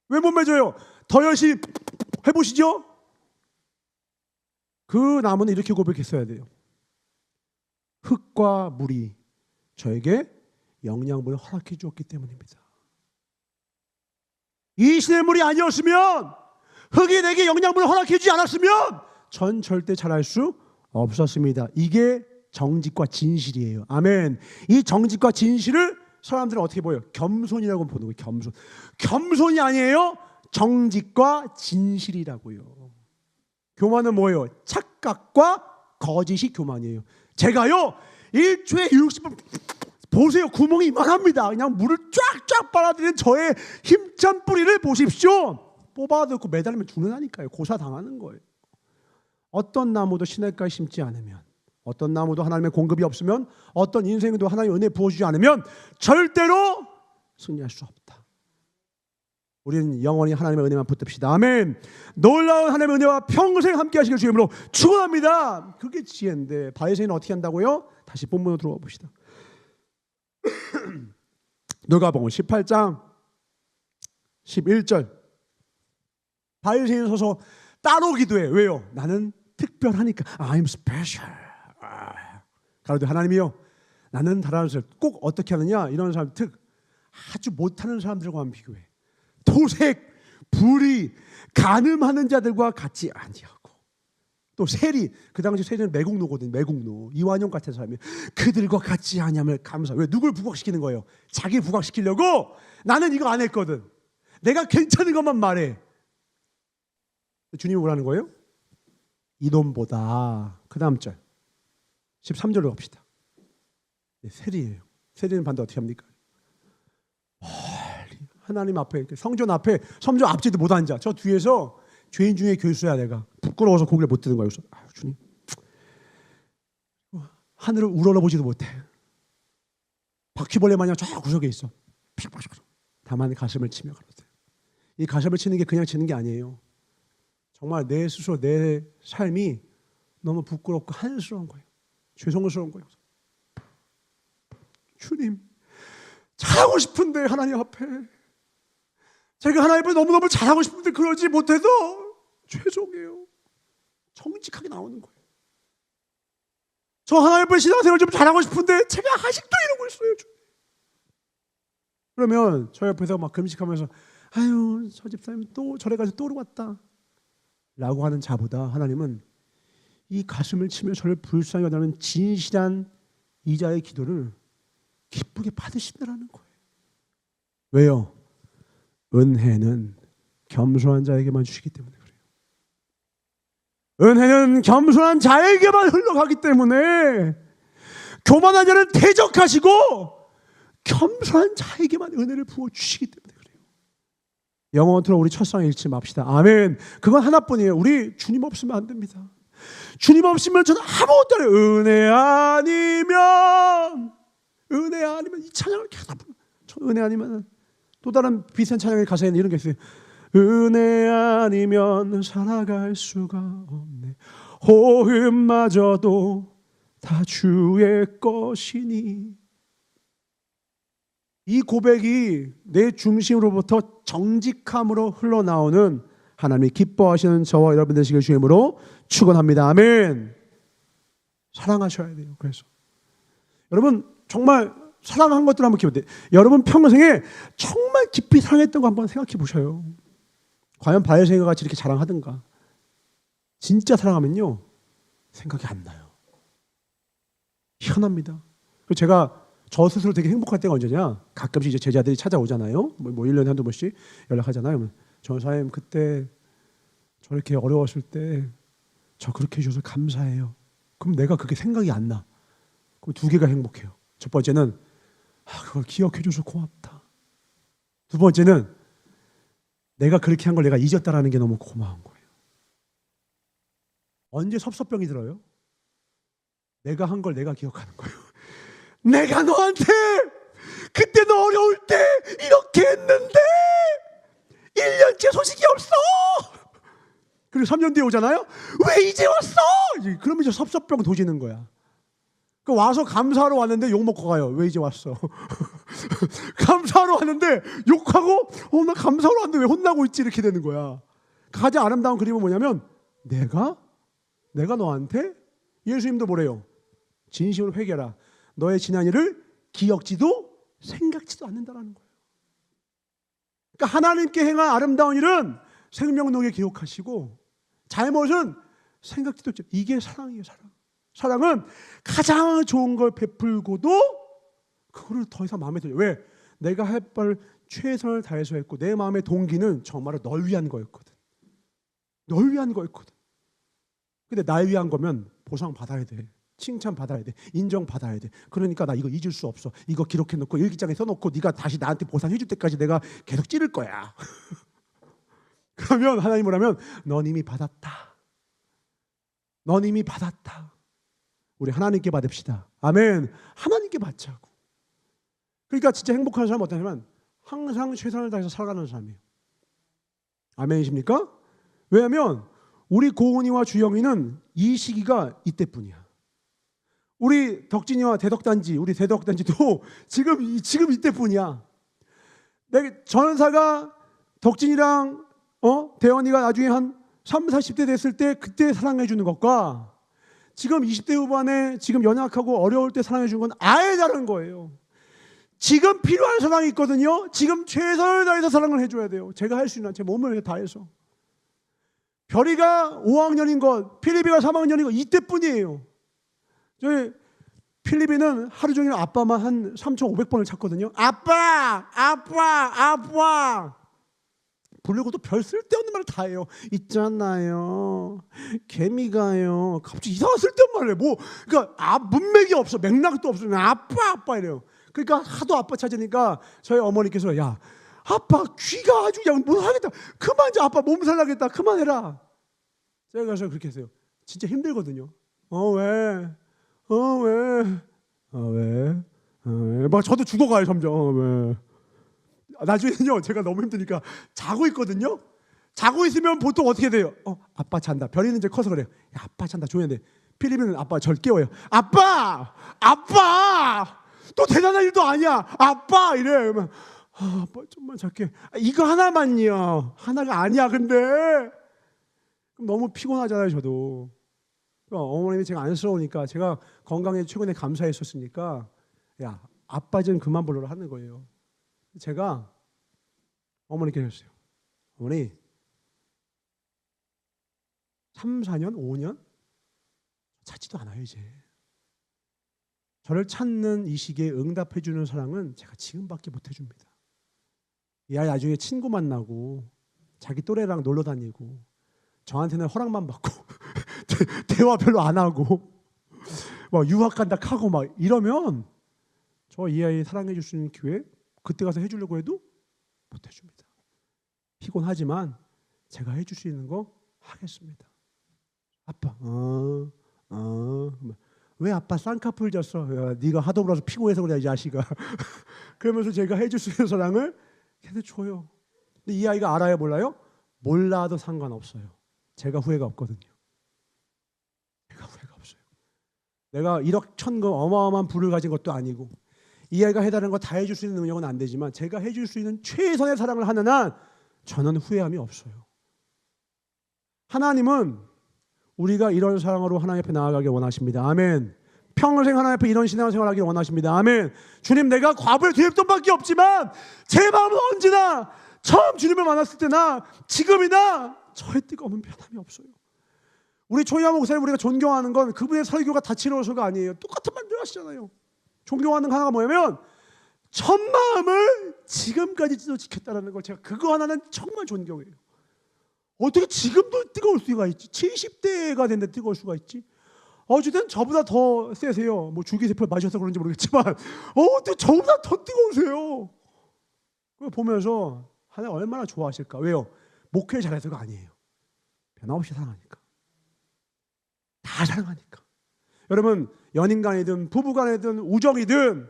왜 못 맺어요? 더 열심히 해보시죠. 그 나무는 이렇게 고백했어야 돼요. 흙과 물이 저에게 영양분을 허락해 주었기 때문입니다. 이 시냇물이 아니었으면, 흙이 내게 영양분을 허락해 주지 않았으면 전 절대 자랄 수 없었습니다. 이게 정직과 진실이에요. 아멘. 이 정직과 진실을 사람들은 어떻게 보여요? 겸손이라고 보는 거예요. 겸손. 겸손이 아니에요. 정직과 진실이라고요. 교만은 뭐예요? 착각과 거짓이 교만이에요. 제가요 일주일에 60번 보세요. 구멍이 이만합니다. 그냥 물을 쫙쫙 빨아들이는 저의 힘찬 뿌리를 보십시오. 뽑아듣고 매달리면 죽는다니까요. 고사당하는 거예요. 어떤 나무도 시냇가에 심지 않으면, 어떤 나무도 하나님의 공급이 없으면, 어떤 인생에도 하나님의 은혜 부어주지 않으면 절대로 승리할 수 없다. 우리는 영원히 하나님의 은혜만 붙듭시다. 아멘. 놀라운 하나님의 은혜와 평생 함께 하시길 주님으로 축원합니다. 그게 지혜인데 바리새인은 어떻게 한다고요? 다시 본문으로 들어가 봅시다. 누가복음 18장 11절. 바리새인 서서 따로 기도해. 왜요? 나는 특별하니까. I'm special. 가로되 하나님이요, 나는 다른 사람 꼭 어떻게 하느냐? 이런 사람 아주 못하는 사람들과만 비교해. 도색, 불의, 간음하는 자들과 같이 아니하고, 또 세리, 그 당시 세리는 매국노거든. 매국노, 이완용 같은 사람이 그들과 같이 아니하면 감사. 왜? 누굴 부각시키는 거예요? 자기 부각시키려고. 나는 이거 안 했거든. 내가 괜찮은 것만 말해. 주님이 뭐라는 거예요? 이놈보다. 그 다음 절 13절로 갑시다. 세리예요. 세리는 반대 어떻게 합니까? 하나님 앞에, 성전 앞에, 성전 앞지도 못 앉아. 저 뒤에서 죄인 중에 교수야. 내가 부끄러워서 고개를 못 드는 거예요. 그래서 주님, 하늘을 우러러보지도 못해. 바퀴벌레 마냥 저 구석에 있어. 다만 가슴을 치며 가로되. 이 가슴을 치는 게 그냥 치는 게 아니에요. 정말 내 스스로, 내 삶이 너무 부끄럽고 한스러운 거예요. 죄송스러운 거예요. 주님, 잘하고 싶은데 하나님 앞에 제가 하나님 앞에 너무너무 잘하고 싶은데 그러지 못해서 죄송해요. 정직하게 나오는 거예요. 저 하나님 앞에 신앙생활 좀 잘하고 싶은데 제가 아직도 이러고 있어요. 주님. 그러면 저 옆에서 막 금식하면서 아유 저 집사님 또 절에 가서 또 왔다 라고 하는 자보다 하나님은 이 가슴을 치며 저를 불쌍히 여다는 진실한 이자의 기도를 기쁘게 받으신다라는 거예요. 왜요? 은혜는 겸손한 자에게만 주시기 때문에 그래요. 은혜는 겸손한 자에게만 흘러가기 때문에 교만한 자를 대적하시고 겸손한 자에게만 은혜를 부어주시기 때문에 그래요. 영원토록 우리 첫상 잃지 맙시다. 아멘. 그건 하나뿐이에요. 우리 주님 없으면 안 됩니다. 주님 없으면 저는 아무것도 안 해요. 은혜 아니면 이 찬양을 계속 부르고, 은혜 아니면 또 다른 비슷한 찬양의 가사에는 이런 게 있어요. 은혜 아니면 살아갈 수가 없네. 호흡마저도 다 주의 것이니. 이 고백이 내 중심으로부터 정직함으로 흘러나오는 하나님이 기뻐하시는 저와 여러분 되시길 주임으로 축원합니다. 아멘. 사랑하셔야 돼요. 그래서 여러분 정말 사랑한 것들 한번 기억해. 여러분 평생에 정말 깊이 사랑했던 거 한번 생각해 보셔요. 과연 바야생과 같이 이렇게 자랑하든가. 진짜 사랑하면요 생각이 안 나요. 희한합니다. 제가 저 스스로 되게 행복할 때가 언제냐? 가끔씩 이제 제자들이 찾아오잖아요. 뭐 1년에 한두 번씩 연락하잖아요. 전사님 그때 저렇게 어려웠을 때 저 그렇게 해주셔서 감사해요. 그럼 내가 그게 생각이 안 나. 그럼 두 개가 행복해요. 첫 번째는 그걸 기억해줘서 고맙다. 두 번째는 내가 그렇게 한 걸 내가 잊었다라는 게 너무 고마운 거예요. 언제 섭섭병이 들어요? 내가 한 걸 내가 기억하는 거예요. 내가 너한테 그때 너 어려울 때 이렇게 했는데 1년째 소식이 없어. 그리고 3년 뒤에 오잖아요. 왜 이제 왔어? 그러면 이제 섭섭병 도지는 거야. 와서 감사하러 왔는데 욕 먹고 가요. 왜 이제 왔어? 감사하러 왔는데 욕하고 나 감사하러 왔는데 왜 혼나고 있지? 이렇게 되는 거야. 가장 아름다운 그림은 뭐냐면 내가 너한테 예수님도 뭐래요? 진심으로 회개하라. 너의 지난 일을 기억지도 생각지도 않는다라는 거예요. 그러니까 하나님께 행한 아름다운 일은 생명록에 기록하시고 잘못은 생각지도 않죠. 이게 사랑이에요. 사랑은 가장 좋은 걸 베풀고도 그거를 더 이상 마음에 들어요. 왜? 내가 할 바를 최선을 다해서 했고 내 마음의 동기는 정말로 널 위한 거였거든. 널 위한 거였거든. 근데 날 위한 거면 보상 받아야 돼. 칭찬 받아야 돼. 인정 받아야 돼. 그러니까 나 이거 잊을 수 없어. 이거 기록해 놓고 일기장에 써놓고 네가 다시 나한테 보상해 줄 때까지 내가 계속 찌를 거야. 그러면 하나님 뭐라면 넌 이미 받았다. 넌 이미 받았다. 우리 하나님께 받읍시다. 아멘. 하나님께 받자고. 그러니까 진짜 행복한 사람은 어떠냐면 항상 최선을 다해서 살아가는 사람이에요. 아멘이십니까? 왜냐하면 우리 고은이와 주영이는 이 시기가 이때뿐이야. 우리 덕진이와 대덕단지, 우리 대덕단지도 지금 이때뿐이야. 내 전사가 덕진이랑 대원이가 나중에 한 30, 40대 됐을 때 그때 사랑해 주는 것과 지금 20대 후반에 지금 연약하고 어려울 때 사랑해 주는 건 아예 다른 거예요. 지금 필요한 사랑이 있거든요. 지금 최선을 다해서 사랑을 해줘야 돼요. 제가 할 수 있는 제 몸을 다해서. 별이가 5학년인 것, 필리비가 3학년인 것 이때뿐이에요. 저희 필리비는 하루 종일 아빠만 한 3,500번을 찾거든요. 아빠! 부르고 또 별 쓸데없는 말을 다 해요. 있잖아요. 개미가요. 갑자기 이상한 쓸데없는 말을 해. 그러니까 문맥이 없어. 맥락도 없어. 그냥 아빠 이래요. 그러니까 하도 아빠 찾으니까 저희 어머니께서 야 아빠 귀가 아주 그냥 못 하겠다. 그만 좀 아빠 몸살 나겠다. 그만해라. 제가 가서 그렇게 했어요. 진짜 힘들거든요. 왜? 막 저도 죽어가요 점점. 왜? 나중에는요 제가 너무 힘드니까 자고 있거든요. 자고 있으면 보통 어떻게 돼요? 아빠 잔다. 별이는 이제 커서 그래요. 야, 아빠 잔다. 조용히 돼. 필리핀은 아빠 절 깨워요. 아빠 또 대단한 일도 아니야. 아빠 이래. 그러면 아빠 좀만 잘게. 이거 하나만요. 하나가 아니야. 근데 그럼 너무 피곤하잖아요. 저도. 어머님이 제가 안쓰러우니까 제가 건강에 최근에 감사했었으니까 야 아빠 좀 그만 불러라 하는 거예요. 제가 어머니께 했어요. 어머니 3, 4년, 5년 찾지도 않아요. 이제 저를 찾는 이 시기에 응답해 주는 사랑은 제가 지금밖에 못 해줍니다. 이 아이 나중에 친구 만나고 자기 또래랑 놀러 다니고 저한테는 허락만 받고 대화 별로 안 하고 막 유학 간다 하고 막 이러면 저 이 아이 사랑해 줄 수 있는 기회 그때 가서 해주려고 해도 못 해줍니다. 피곤하지만 제가 해줄 수 있는 거 하겠습니다. 아빠 왜 아빠 쌍꺼풀 졌어? 야, 네가 하도 불어서 피곤해서 그래 이 자식아. 그러면서 제가 해줄 수 있는 사랑을 계속 줘요. 근데 이 아이가 알아요 몰라요? 몰라도 상관없어요. 제가 후회가 없거든요. 제가 후회가 없어요. 내가 1억 천금 어마어마한 부를 가진 것도 아니고 이 아이가 해달라는 거 다 해줄 수 있는 능력은 안 되지만 제가 해줄 수 있는 최선의 사랑을 하는 한 저는 후회함이 없어요. 하나님은 우리가 이런 사랑으로 하나님 앞에 나아가길 원하십니다. 아멘. 평생 하나님 앞에 이런 신앙생활 하길 원하십니다. 아멘. 주님 내가 과부의 뒷돈밖에 없지만 제 마음은 언제나 처음 주님을 만났을 때나 지금이나 저의 뜨거운 변함이 없어요. 우리 초이아 목사님 우리가 존경하는 건 그분의 설교가 다채로워서가 아니에요. 똑같은 말들 하시잖아요. 존경하는 하나가 뭐냐면 첫 마음을 지금까지도 지켰다는 걸 제가 그거 하나는 정말 존경해요. 어떻게 지금도 뜨거울 수가 있지? 70대가 됐는데 뜨거울 수가 있지? 어쨌든 저보다 더 세세요. 뭐 줄기세포 마셔서 그런지 모르겠지만 어떻게 저보다 더 뜨거우세요? 그걸 보면서 하나님 얼마나 좋아하실까? 왜요? 목회 잘해서가 아니에요. 변함없이 사랑하니까. 다 사랑하니까. 여러분 연인 간이든 부부 간이든 우정이든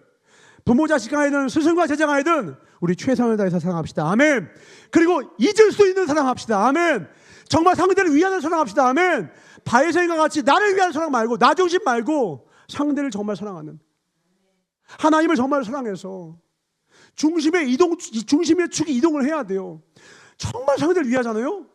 부모 자식 간이든 스승과 제자 간이든 우리 최선을 다해서 사랑합시다. 아멘. 그리고 잊을 수 있는 사랑합시다. 아멘. 정말 상대를 위하는 사랑합시다. 아멘. 바에서인과 같이 나를 위한 사랑 말고 나 중심 말고 상대를 정말 사랑하는 하나님을 정말 사랑해서 중심의 축이 이동을 해야 돼요. 정말 상대를 위하잖아요.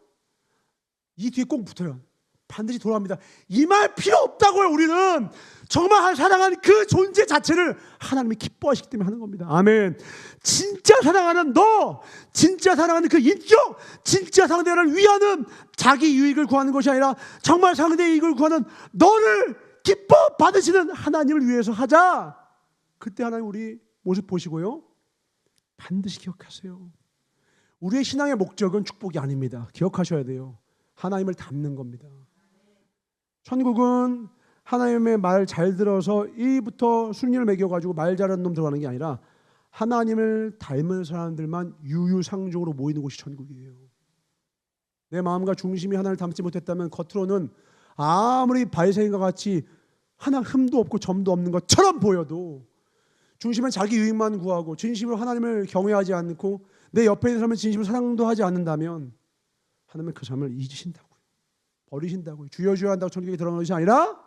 이 뒤에 꼭 붙어요. 반드시 돌아갑니다. 이 말 필요 없다고요. 우리는 정말 사랑하는 그 존재 자체를 하나님이 기뻐하시기 때문에 하는 겁니다. 아멘. 진짜 사랑하는 너, 진짜 사랑하는 그 인격, 진짜 상대를 위하는 자기 유익을 구하는 것이 아니라 정말 상대의 이익을 구하는 너를 기뻐 받으시는 하나님을 위해서 하자. 그때 하나님 우리 모습 보시고요. 반드시 기억하세요. 우리의 신앙의 목적은 축복이 아닙니다. 기억하셔야 돼요. 하나님을 닮는 겁니다. 천국은 하나님의 말 잘 들어서 이부터 순위를 매겨가지고 말 잘하는 놈 들어가는 게 아니라 하나님을 닮은 사람들만 유유상종으로 모이는 곳이 천국이에요. 내 마음과 중심이 하나님을 닮지 못했다면 겉으로는 아무리 바리새인과 같이 하나 흠도 없고 점도 없는 것처럼 보여도 중심은 자기 유익만 구하고 진심으로 하나님을 경외하지 않고 내 옆에 있는 사람을 진심으로 사랑도 하지 않는다면 하나님은 그 사람을 잊으신다고요. 버리신다고요. 주여 주여 한다고 천국에 들어가는 것이 아니라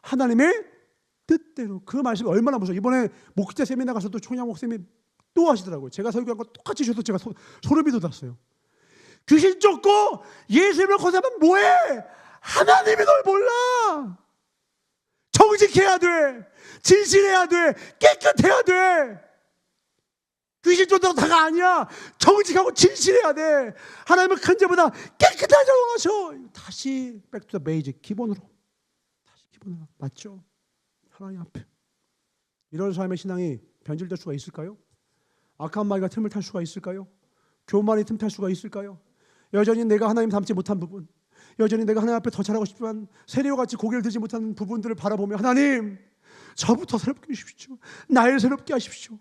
하나님의 뜻대로. 그 말씀이 얼마나 무서워요. 이번에 목자 세미나 가서도 총양 목사님이 또 하시더라고요. 제가 설교한 거 똑같이 주셔서 제가 소름이 돋았어요. 귀신 쫓고 예수님을 거듭하면 뭐해? 하나님이 널 몰라. 정직해야 돼. 진실해야 돼. 깨끗해야 돼. 귀신 쫓다가 다가 아니야. 정직하고 진실해야 돼. 하나님은 큰 죄보다 깨끗하게 원하셔. 다시 back to the basic. 기본으로. 다시 기본으로. 맞죠? 하나님 앞에. 이런 삶의 신앙이 변질될 수가 있을까요? 악한 마귀가 틈을 탈 수가 있을까요? 교만이 틈탈 수가 있을까요? 여전히 내가 하나님 닮지 못한 부분, 여전히 내가 하나님 앞에 더 잘하고 싶지만 세리와 같이 고개를 들지 못하는 부분들을 바라보며 하나님 저부터 새롭게 해주십시오. 나를 새롭게 하십시오.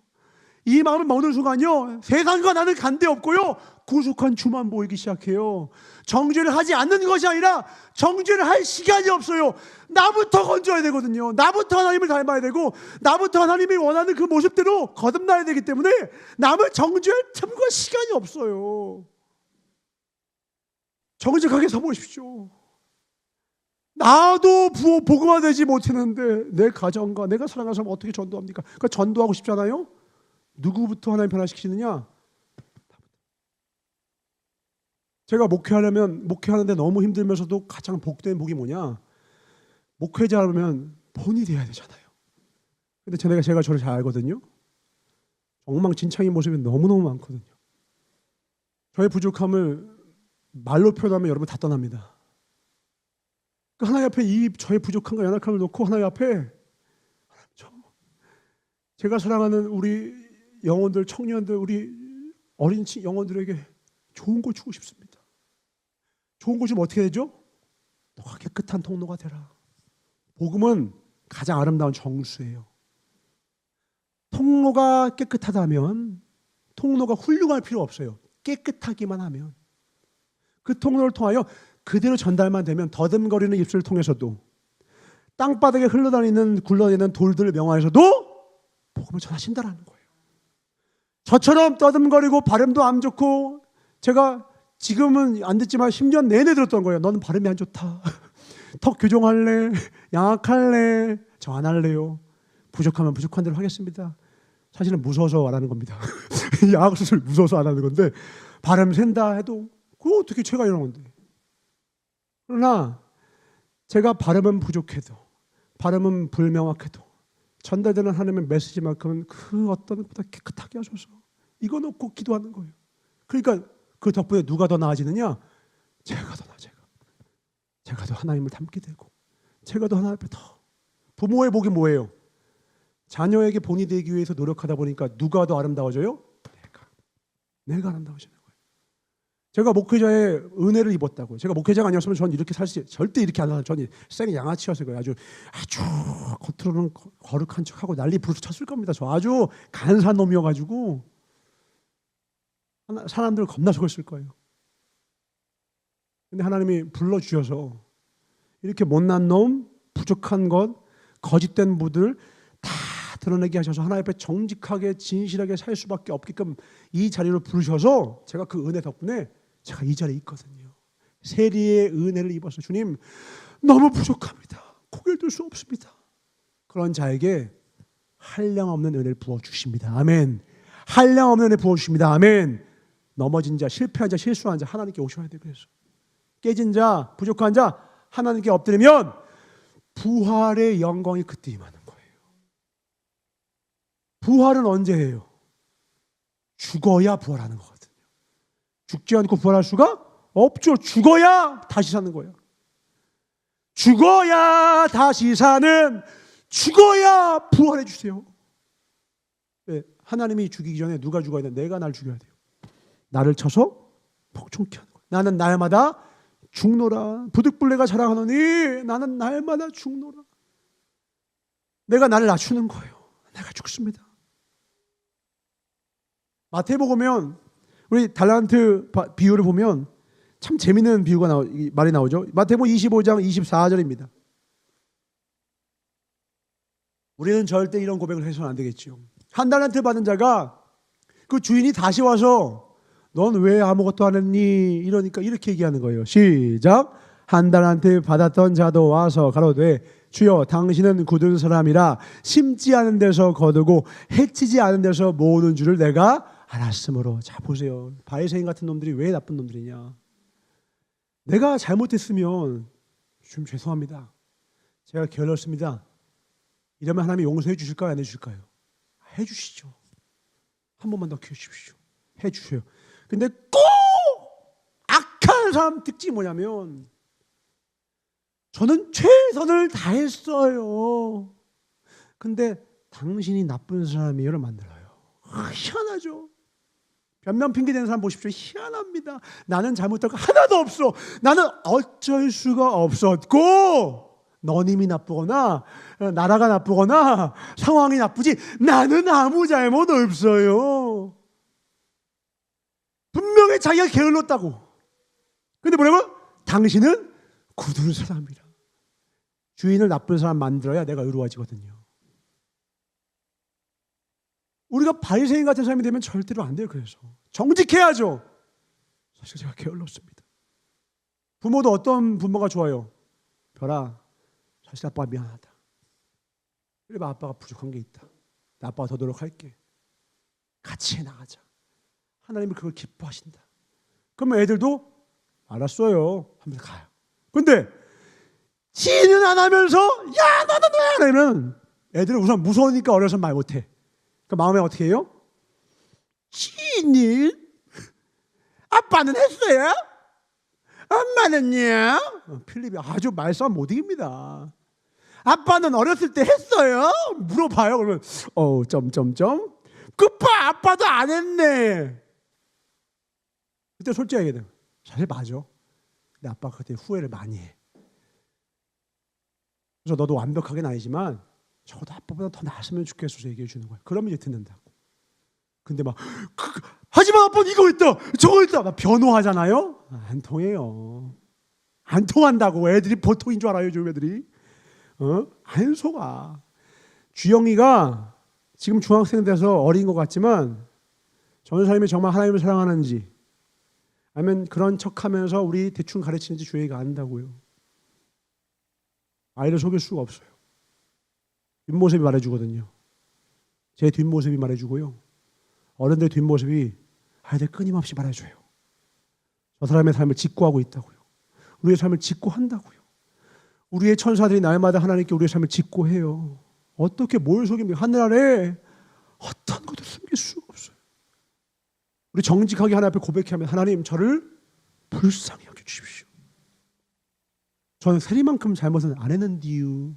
이 마음을 먹는 순간요 세상과 나는 간대 없고요 구속한 주만 보이기 시작해요. 정죄를 하지 않는 것이 아니라 정죄를 할 시간이 없어요. 나부터 건져야 되거든요. 나부터 하나님을 닮아야 되고 나부터 하나님이 원하는 그 모습대로 거듭나야 되기 때문에 남을 정죄할 틈과 시간이 없어요. 정직하게 서보십시오. 나도 복음화되지 못했는데 내 가정과 내가 사랑하는 사람 어떻게 전도합니까? 그러니까 전도하고 싶잖아요. 누구부터 하나님 변화시키느냐? 제가 목회하는데 너무 힘들면서도 가장 복된 복이 뭐냐? 목회자라면 본이 돼야 되잖아요. 근데 제가 저를 잘 알거든요. 엉망진창인 모습이 너무너무 많거든요. 저의 부족함을 말로 표현하면 여러분 다 떠납니다. 그 하나님 앞에 이 저의 부족함과 연약함을 놓고 하나님 앞에 제가 사랑하는 우리 영혼들, 청년들, 우리 어린 영혼들에게 좋은 걸 주고 싶습니다. 좋은 걸 주면 어떻게 되죠? 너가 깨끗한 통로가 되라. 복음은 가장 아름다운 정수예요. 통로가 깨끗하다면 통로가 훌륭할 필요 없어요. 깨끗하기만 하면 그 통로를 통하여 그대로 전달만 되면 더듬거리는 입술을 통해서도 땅바닥에 흘러다니는 굴러다니는 돌들을 명하여서도 복음을 전하신다라는 거예요. 저처럼 떠듬거리고 발음도 안 좋고 제가 지금은 안 듣지만 10년 내내 들었던 거예요. 너는 발음이 안 좋다. 턱 교정할래? 양악할래? 저 안 할래요. 부족하면 부족한 대로 하겠습니다. 사실은 무서워서 안 하는 겁니다. 양악수술 무서워서 안 하는 건데 발음 샌다 해도 그거 어떻게 제가 이런 건데. 그러나 제가 발음은 부족해도 발음은 불명확해도 전달되는 하나님의 메시지만큼은 그 어떤 것보다 깨끗하게 하셔서 이거 놓고 기도하는 거예요. 그러니까 그 덕분에 누가 더 나아지느냐? 제가 더 나아져요. 제가 더 하나님을 닮게 되고 제가 더 하나님 앞에 더. 부모의 복이 뭐예요? 자녀에게 본이 되기 위해서 노력하다 보니까 누가 더 아름다워져요? 내가 아름다워지는 거예요. 제가 목회자의 은혜를 입었다고요. 제가 목회자가 아니었으면 저는 이렇게 절대 이렇게 안 하는 저는 생 양아치였을 거예요. 아주 겉으로는 거룩한 척하고 난리 부르스 쳤을 겁니다. 저 아주 간사한 놈이어가지고 사람들 겁나 속였을 거예요. 근데 하나님이 불러주셔서 이렇게 못난 놈, 부족한 것, 거짓된 무들 다 드러내게 하셔서 하나님 앞에 정직하게 진실하게 살 수밖에 없게끔 이 자리로 부르셔서 제가 그 은혜 덕분에 제가 이 자리에 있거든요. 세리의 은혜를 입어서 주님 너무 부족합니다. 고개를 들 수 없습니다. 그런 자에게 한량없는 은혜를 부어주십니다. 아멘. 한량없는 은혜 부어주십니다. 아멘. 넘어진 자, 실패한 자, 실수한 자 하나님께 오셔야 돼요. 그래서 깨진 자, 부족한 자 하나님께 엎드리면 부활의 영광이 그때 임하는 거예요. 부활은 언제 해요? 죽어야 부활하는 거거든요. 죽지 않고 부활할 수가 없죠. 죽어야 다시 사는 거예요. 죽어야 다시 사는, 죽어야 부활해 주세요. 네, 하나님이 죽이기 전에 누가 죽어야 돼? 내가 날 죽여야 돼요. 나를 쳐서 복종케 하는 거예요. 나는 날마다 죽노라. 부득불레가 자랑하노니 나는 날마다 죽노라. 내가 나를 낮추는 거예요. 내가 죽습니다. 마태복음은 우리 달란트 비유를 보면 참 재밌는 비유가 말이 나오죠. 마태복음 25장 24절입니다. 우리는 절대 이런 고백을 해서는 안 되겠죠. 한 달란트 받은 자가 그 주인이 다시 와서 넌 왜 아무것도 안 했니? 이러니까 이렇게 얘기하는 거예요. 시작. 한 달란트 받았던 자도 와서 가로되 주여 당신은 굳은 사람이라 심지 않은 데서 거두고 해치지 않은 데서 모으는 줄을 내가 알았으므로. 자 보세요. 바리새인 같은 놈들이 왜 나쁜 놈들이냐. 내가 잘못했으면 좀 죄송합니다. 제가 게을렀습니다. 이러면 하나님이 용서해 주실까요? 안 해주실까요? 해주시죠. 한 번만 더 키워주십시오. 해주셔요. 근데 꼭 악한 사람 특징이 뭐냐면 저는 최선을 다했어요. 근데 당신이 나쁜 사람이에요를 만들어요. 희한하죠. 변명 핑계 대는 사람 보십시오. 희한합니다. 나는 잘못할 거 하나도 없어. 나는 어쩔 수가 없었고 너님이 나쁘거나 나라가 나쁘거나 상황이 나쁘지 나는 아무 잘못 없어요. 분명히 자기가 게을렀다고. 근데 뭐라고? 당신은 굳은 사람이라. 주인을 나쁜 사람 만들어야 내가 의로워지거든요. 우리가 바리새인 같은 사람이 되면 절대로 안 돼요. 그래서 정직해야죠. 사실 제가 게을렀습니다. 부모도 어떤 부모가 좋아요? 별아, 사실 아빠가 미안하다. 그래 아빠가 부족한 게 있다. 아빠가 더 노력할게. 같이 해나가자. 하나님은 그걸 기뻐하신다. 그러면 애들도 알았어요 하면서 가요. 근데 지는 안 하면서 야 너는 왜 이러면 애들은 우선 무서우니까 어려서 말 못해. 그 마음에 어떻게 해요? 지니 아빠는 했어요? 엄마는요? 필립이 아주 말싸움 못 이깁니다. 아빠는 어렸을 때 했어요? 물어봐요. 그러면 점점점 그파 아빠도 안 했네. 그때 솔직히 얘기해요. 사실 맞아. 내 아빠가 그때 후회를 많이 해. 그래서 너도 완벽하게는 아니지만 적어도 아빠보다 더 나았으면 좋겠어서 얘기해 주는 거야. 그러면 이제 듣는다고. 근데 막 하지만 아빠는 이거 했다 저거 했다 막 변호하잖아요. 안 통해요. 안 통한다고. 애들이 보통인 줄 알아요. 요즘 애들이 안 속아. 주영이가 지금 중학생 돼서 어린 것 같지만 전사님이 정말 하나님을 사랑하는지 아니면 그런 척하면서 우리 대충 가르치는지 주영이가 안다고요. 아이를 속일 수가 없어요. 뒷모습이 말해주거든요. 제 뒷모습이 말해주고요. 어른들 뒷모습이 아이들 끊임없이 말해줘요. 저 사람의 삶을 직구하고 있다고요. 우리의 삶을 직구한다고요. 우리의 천사들이 날마다 하나님께 우리의 삶을 직구해요. 어떻게 뭘 속입니까? 하늘 아래 어떤 것도 숨길 수가 없어요. 우리 정직하게 하나님 앞에 고백하면 하나님 저를 불쌍히 여겨주십시오. 저는 세리만큼 잘못은 안 했는데요.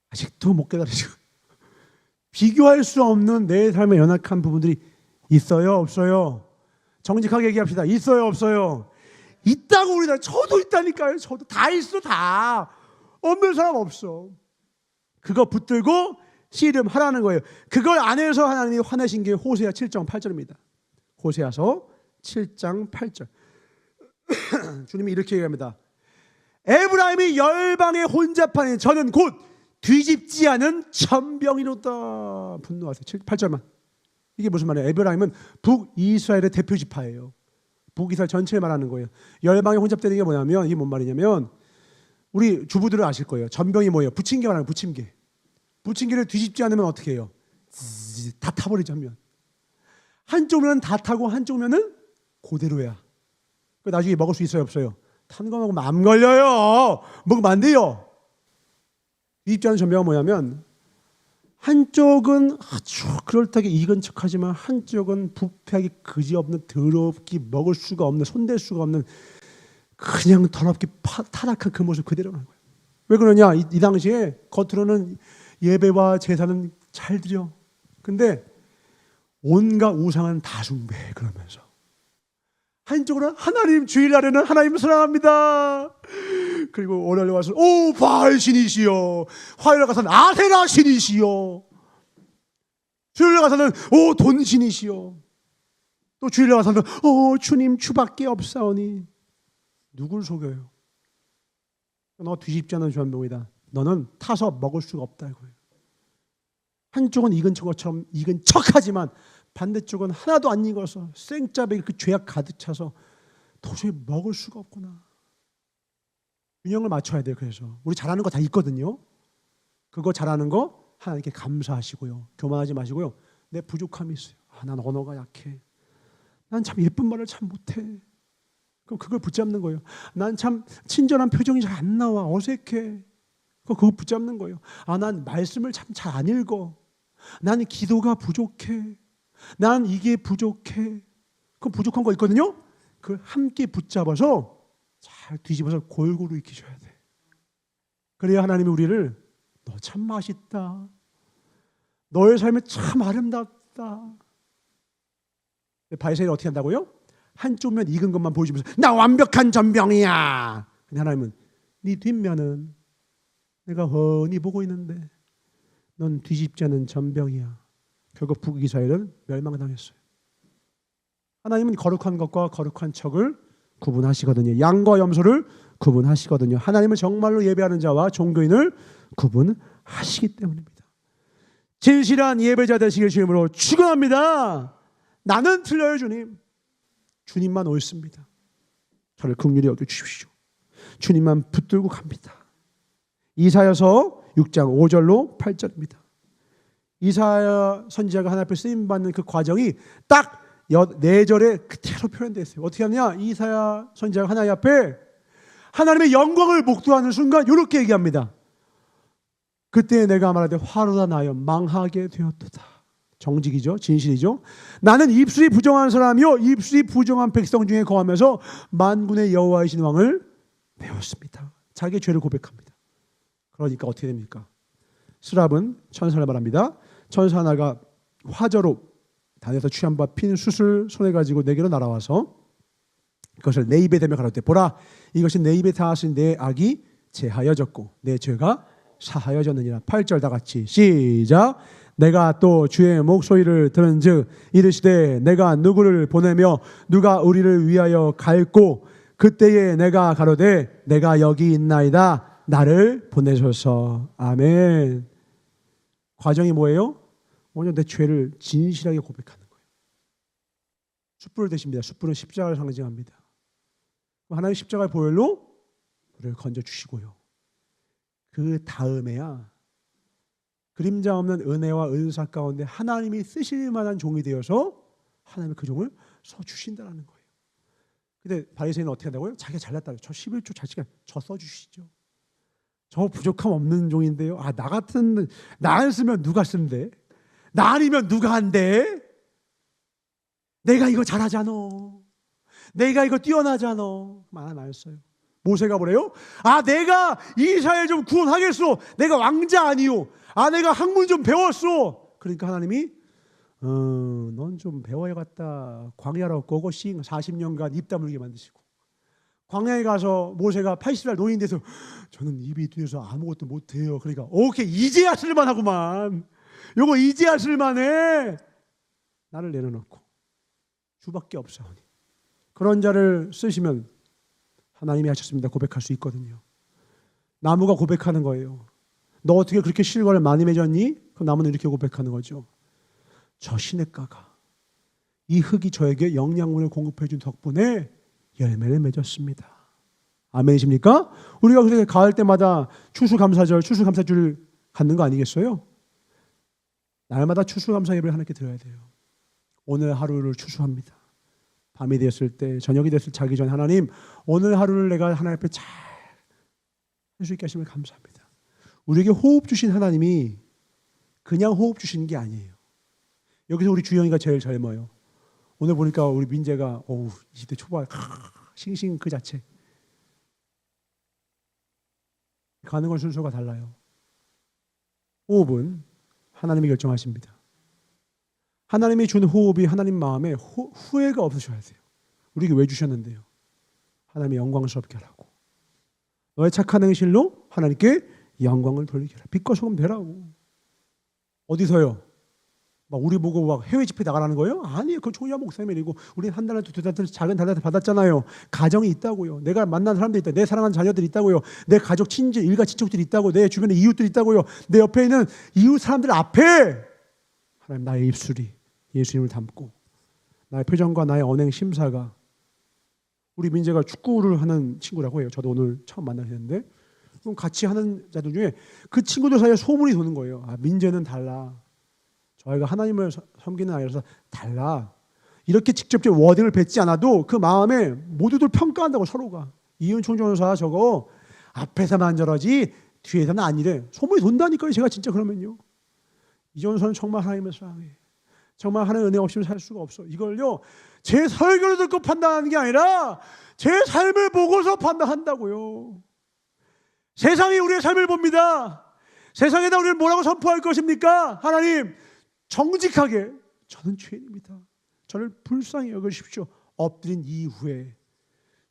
아직도 못 깨달으시고 비교할 수 없는 내 삶의 연약한 부분들이 있어요 없어요? 정직하게 얘기합시다. 있어요 없어요? 있다고 우리나라 저도 있다니까요. 저도 다 있어. 다 없는 사람 없어. 그거 붙들고 씨름하라는 거예요. 그걸 안 해서 하나님이 화내신 게 호세아 7장 8절입니다. 호세아서 7장 8절 주님이 이렇게 얘기합니다. 에브라임이 열방의 혼잡하니 저는 곧 뒤집지 않은 천병이로다. 분노하세요. 8절만. 이게 무슨 말이에요? 에브라임은 북이스라엘의 대표 지파예요. 북이스라엘 전체를 말하는 거예요. 열방에 혼잡되는 게 뭐냐면 이게 뭔 말이냐면 우리 주부들은 아실 거예요. 전병이 뭐예요? 부침개 말하는 부침개. 부침개를 뒤집지 않으면 어떻게 해요? 다 타버리자면. 한쪽 면은 다 타고 한쪽 면은 그대로야. 나중에 먹을 수 있어요 없어요? 탄 거 먹으면 암 걸려요. 먹으면 안 돼요. 뒤집지 않은 전병은 뭐냐면 한쪽은 아주 그럴듯하게 익은 척하지만 한쪽은 부패하기 그지없는 더럽기 먹을 수가 없는 손댈 수가 없는 그냥 더럽게 타락한 그 모습 그대로라는 거예요. 왜 그러냐? 이 당시에 겉으로는 예배와 제사는 잘 드려. 근데 온갖 우상은 다 숭배해. 그러면서 한쪽으로는 하나님 주일날에는 하나님 사랑합니다. 그리고 월요일에 와서 오 바알 신이시여. 화요일에 가서는 아세라 신이시여. 수요일에 가서는 오 돈 신이시여. 또 주일에 가서는 오 주님 주밖에 없사오니. 누굴 속여요? 너 뒤집지 않은 주한병이다. 너는 타서 먹을 수가 없다 이거예요. 한쪽은 익은 것처럼 익은 척하지만 반대쪽은 하나도 안 익어서 생짜배기 그 죄악 가득 차서 도저히 먹을 수가 없구나. 균형을 맞춰야 돼요. 그래서 우리 잘하는 거 다 있거든요. 그거 잘하는 거 하나님께 감사하시고요. 교만하지 마시고요. 내 부족함이 있어요. 난 언어가 약해. 난 참 예쁜 말을 참 못해. 그럼 그걸 붙잡는 거예요. 난 참 친절한 표정이 잘 안 나와. 어색해. 그거 붙잡는 거예요. 난 말씀을 참 잘 안 읽어. 난 기도가 부족해. 난 이게 부족해. 그 부족한 거 있거든요. 그걸 함께 붙잡아서 잘 뒤집어서 골고루 익히셔야 돼. 그래야 하나님이 우리를 너 참 맛있다. 너의 삶이 참 아름답다. 바리새인이 어떻게 한다고요? 한쪽 면 익은 것만 보여주면서 나 완벽한 전병이야. 근데 하나님은 네 뒷면은 내가 훤히 보고 있는데 넌 뒤집지 않은 전병이야. 결국 북이스라엘은 멸망당했어요. 하나님은 거룩한 것과 거룩한 척을 구분하시거든요. 양과 염소를 구분하시거든요. 하나님은 정말로 예배하는 자와 종교인을 구분하시기 때문입니다. 진실한 예배자 되시길 주님으로 축원합니다. 나는 틀려요 주님. 주님만 옳습니다. 저를 긍휼히 여겨주십시오. 주님만 붙들고 갑니다. 이사야서 6장 5절로 8절입니다. 이사야 선지자가 하나님 앞에 쓰임받는 그 과정이 딱 4절에 그대로 표현되어 있어요. 어떻게 하느냐? 이사야 선지자가 하나님 앞에 하나님의 영광을 목도하는 순간 이렇게 얘기합니다. 그때 내가 말하되 화로다 나여 망하게 되었도다. 정직이죠. 진실이죠. 나는 입술이 부정한 사람이요 입술이 부정한 백성 중에 거하면서 만군의 여호와이신 왕을 배웠습니다. 자기의 죄를 고백합니다. 그러니까 어떻게 됩니까? 스랍은 천사를 말합니다. 천사 하나가 화저로 단에서 취한 바 핀 숯을 손에 가지고 내게로 날아와서 그것을 내 입에 대며 가로되 보라 이것이 내 입에 닿았으니 내 악이 제하여졌고 내 죄가 사하여졌느니라. 8절 다 같이 시작. 내가 또 주의 목소리를 들은즉 이르시되 내가 누구를 보내며 누가 우리를 위하여 갈고 그때에 내가 가로되 내가 여기 있나이다 나를 보내소서. 아멘. 과정이 뭐예요? 먼저 내 죄를 진실하게 고백하는 거예요. 숯불을 대십니다. 숯불은 십자가를 상징합니다. 하나님 십자가의 보혈로 우리를 건져주시고요. 그 다음에야 그림자 없는 은혜와 은사 가운데 하나님이 쓰실 만한 종이 되어서 하나님이 그 종을 써주신다는 거예요. 근데 바리새인은 어떻게 한다고요? 자기가 잘났다고. 저 11조 잘 지켜 저 써주시죠. 저 부족함 없는 종인데요. 나 같은 나 안 쓰면 누가 쓴대? 나 아니면 누가 한대? 내가 이거 잘하잖아. 내가 이거 뛰어나잖아. 말 안 써요. 모세가 뭐래요? 내가 이스라엘 좀 구원하겠소. 내가 왕자 아니요. 내가 학문 좀 배웠소. 그러니까 하나님이 넌 좀 배워야겠다. 광야로 고고싱 40년간 입 다물게 만드시고 광야에 가서 모세가 80살 노인 돼서 저는 입이 뚫려서 아무것도 못해요. 그러니까 오케이 이제야 쓸만하구만. 요거 이제야 쓸만해. 나를 내려놓고 주밖에 없사오니 그런 자를 쓰시면 하나님이 하셨습니다. 고백할 수 있거든요. 나무가 고백하는 거예요. 너 어떻게 그렇게 실과를 많이 맺었니? 그 나무는 이렇게 고백하는 거죠. 저 시냇가가 이 흙이 저에게 영양분을 공급해 준 덕분에 열매를 맺었습니다. 아멘이십니까? 우리가 그렇게 가을 때마다 추수감사절, 추수감사주를 갖는 거 아니겠어요? 날마다 추수감사 예배를 하나님께 드려야 돼요. 오늘 하루를 추수합니다. 밤이 되었을 때, 저녁이 됐을 때 자기 전에 하나님, 오늘 하루를 내가 하나님 앞에 잘 할 수 있게 하심을 감사합니다. 우리에게 호흡 주신 하나님이 그냥 호흡 주시는 게 아니에요. 여기서 우리 주영이가 제일 젊어요. 오늘 보니까 우리 민재가 20대 초반 싱싱 그 자체. 가는 건 순서가 달라요. 호흡은 하나님이 결정하십니다. 하나님이 준 호흡이 하나님 마음에 후회가 없으셔야 돼요. 우리에게 왜 주셨는데요? 하나님의 영광스럽게 하라고. 너의 착한 행실로 하나님께 영광을 돌리게 하라. 빛과 소금 되라고. 어디서요? 막 우리 보고 막 해외 집회 나가라는 거예요? 아니에요. 그건 총리와 목사님이 일이고 우리는 한 달에 두 달 작은 달라트 받았잖아요. 가정이 있다고요. 내가 만난 사람들이 있다. 내 사랑하는 자녀들이 있다고요. 내 가족 친지 일가 친척들이 있다고. 내 주변에 이웃들이 있다고요. 내 옆에 있는 이웃 사람들 앞에 하나님 나의 입술이 예수님을 담고 나의 표정과 나의 언행 심사가 우리 민재가 축구를 하는 친구라고 해요. 저도 오늘 처음 만나셨는데 그럼 같이 하는 자들 중에 그 친구들 사이에 소문이 도는 거예요. 민재는 달라. 저희가 하나님을 섬기는 아이라서 달라. 이렇게 직접적 워딩을 뱉지 않아도 그 마음에 모두들 평가한다고 서로가. 이윤총 전사 저거 앞에서만 저러지 뒤에서는 아니래. 소문이 돈다니까요. 제가 진짜 그러면요. 이전서는 정말 하나님을 사랑해. 정말 하나님의 은혜 없이는 살 수가 없어. 이걸요 제 설교를 듣고 판단하는 게 아니라 제 삶을 보고서 판단한다고요. 세상이 우리의 삶을 봅니다. 세상에다 우리를 뭐라고 선포할 것입니까? 하나님 정직하게 저는 죄인입니다. 저를 불쌍히 여기십시오. 엎드린 이후에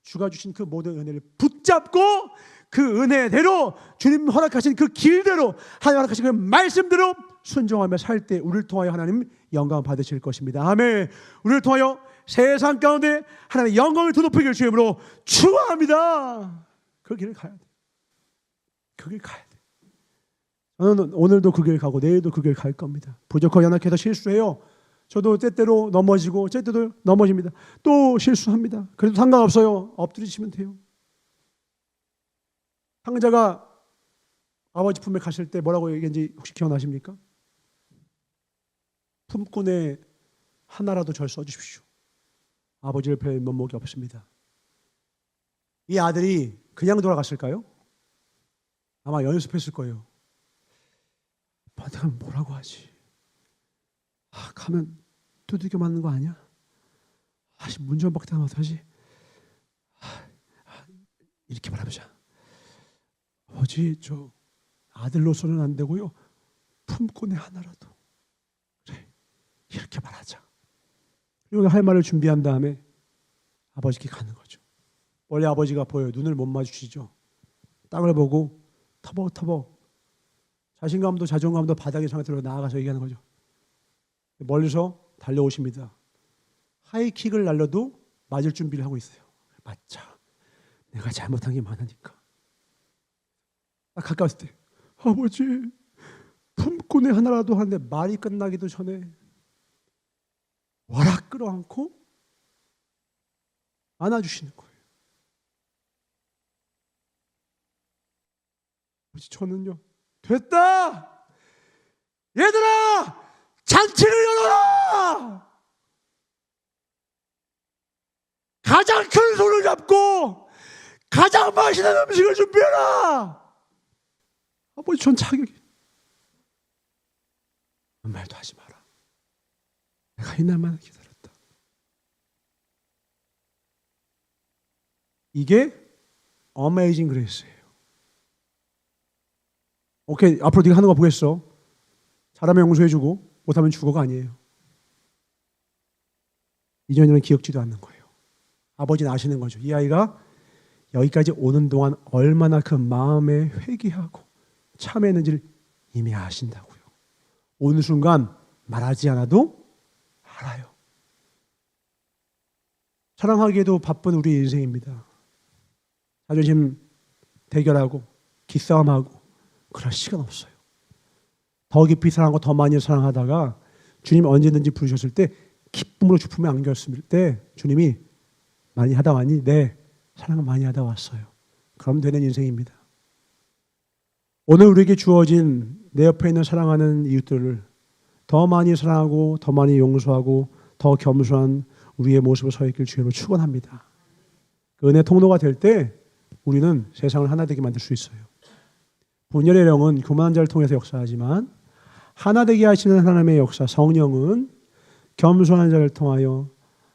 주가 주신 그 모든 은혜를 붙잡고 그 은혜대로 주님 허락하신 그 길대로 하나님 허락하신 그 말씀대로 순종하며 살 때 우리를 통하여 하나님 영광을 받으실 것입니다. 아멘. 우리를 통하여 세상 가운데 하나님의 영광을 더 높이길 주임으로 축원합니다. 그 길을 가야 돼. 그 길 가야 돼. 저는 오늘도 그 길 가고 내일도 그 길 갈 겁니다. 부족하고 연약해서 실수해요. 저도 때때로 넘어지고 때때로 넘어집니다. 또 실수합니다. 그래도 상관없어요. 엎드리시면 돼요. 상자가 아버지 품에 갔을 때 뭐라고 얘기했는지 혹시 기억나십니까? 품꾼의 하나라도 절 써주십시오. 아버지를 뵐 면목이 없습니다. 이 아들이 그냥 돌아갔을까요? 아마 연습했을 거예요. 아빠가 뭐라고 하지? 가면 두들겨 맞는 거 아니야? 문전박대 하면 어떡하지? 이렇게 말해보자. 아버지, 저 아들로서는 안 되고요. 품고 내 하나라도. 그래, 이렇게 말하자. 그리고 할 말을 준비한 다음에 아버지께 가는 거죠. 원래 아버지가 보여요. 눈을 못 마주치죠. 땅을 보고 터벅터벅 자신감도 자존감도 바닥의 상태로 나아가서 얘기하는 거죠. 멀리서 달려오십니다. 하이킥을 날려도 맞을 준비를 하고 있어요. 맞자. 내가 잘못한 게 많으니까. 딱 가까웠을 때 아버지 품고 내 하나라도 하는데 말이 끝나기도 전에 와락 끌어안고 안아주시는 거예요. 아버지 저는요 됐다! 얘들아! 잔치를 열어라! 가장 큰 손을 잡고 가장 맛있는 음식을 준비해라! 아버지 전 자격이 아무 말도 하지 마라. 내가 이날만 기다렸다. 이게 어메이징 그레이스예요. 오케이, 앞으로 네가 하는 거 보겠어. 잘하면 용서해주고 못하면 죽어가 아니에요. 이전에는 기억지도 않는 거예요. 아버지는 아시는 거죠. 이 아이가 여기까지 오는 동안 얼마나 그 마음에 회개하고 참했는지를 이미 아신다고요. 오는 순간 말하지 않아도 알아요. 사랑하기에도 바쁜 우리 인생입니다. 자존심 대결하고 기싸움하고 그럴 시간 없어요. 더 깊이 사랑하고 더 많이 사랑하다가 주님 언제든지 부르셨을 때 기쁨으로 주품에 안겼을 때 주님이 많이 하다 왔니? 네, 사랑을 많이 하다 왔어요. 그럼 되는 인생입니다. 오늘 우리에게 주어진 내 옆에 있는 사랑하는 이웃들을 더 많이 사랑하고 더 많이 용서하고 더 겸손한 우리의 모습을 서 있길 주님으로 축원합니다. 그 은혜 통로가 될 때 우리는 세상을 하나 되게 만들 수 있어요. 분열의 영은 교만한 자를 통해서 역사하지만 하나 되게 하시는 하나님의 역사 성령은 겸손한 자를 통하여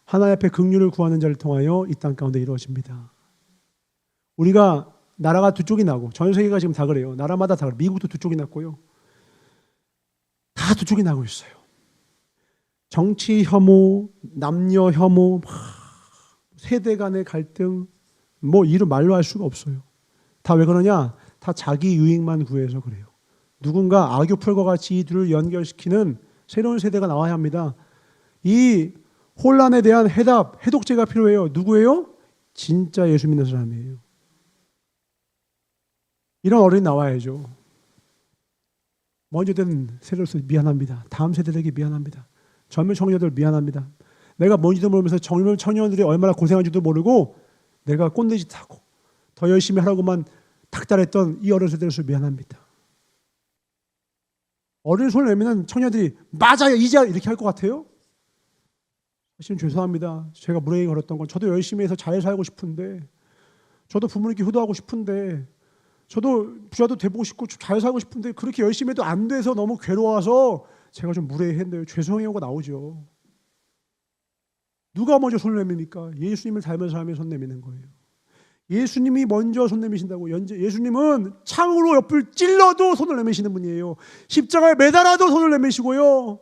하나님 앞에 긍휼을 구하는 자를 통하여 이 땅 가운데 이루어집니다. 우리가 나라가 두 쪽이 나고 전 세계가 지금 다 그래요. 나라마다 다 그래요. 미국도 두 쪽이 났고요. 다 두 쪽이 나고 있어요. 정치 혐오, 남녀 혐오, 세대 간의 갈등, 이름 말로 할 수가 없어요. 다 왜 그러냐? 다 자기 유익만 구해서 그래요. 누군가 악유풀과 같이 이 둘을 연결시키는 새로운 세대가 나와야 합니다. 이 혼란에 대한 해독제가 필요해요. 누구예요? 진짜 예수 믿는 사람이에요. 이런 어른이 나와야죠. 먼저 된 세대로서 미안합니다. 다음 세대들에게 미안합니다. 젊은 청년들 미안합니다. 내가 뭔지도 모르면서 젊은 청년들이 얼마나 고생한지도 모르고 내가 꼰대짓하고 더 열심히 하라고만 닥달했던 이 어른 세대로서 미안합니다. 어른 손을 내면 청년들이 맞아요, 이제 이렇게 할 것 같아요? 사실은 죄송합니다. 제가 무례히 걸었던 건 저도 열심히 해서 잘 살고 싶은데 저도 부모님께 효도하고 싶은데 저도 부자도 돼보고 싶고 잘 살고 싶은데 그렇게 열심히 해도 안 돼서 너무 괴로워서 제가 좀 무례했는데요. 죄송해요가 나오죠. 누가 먼저 손을 내밉니까? 예수님을 닮은 사람이 손 내미는 거예요. 예수님이 먼저 손 내미신다고. 예수님은 창으로 옆을 찔러도 손을 내미시는 분이에요. 십자가에 매달아도 손을 내미시고요.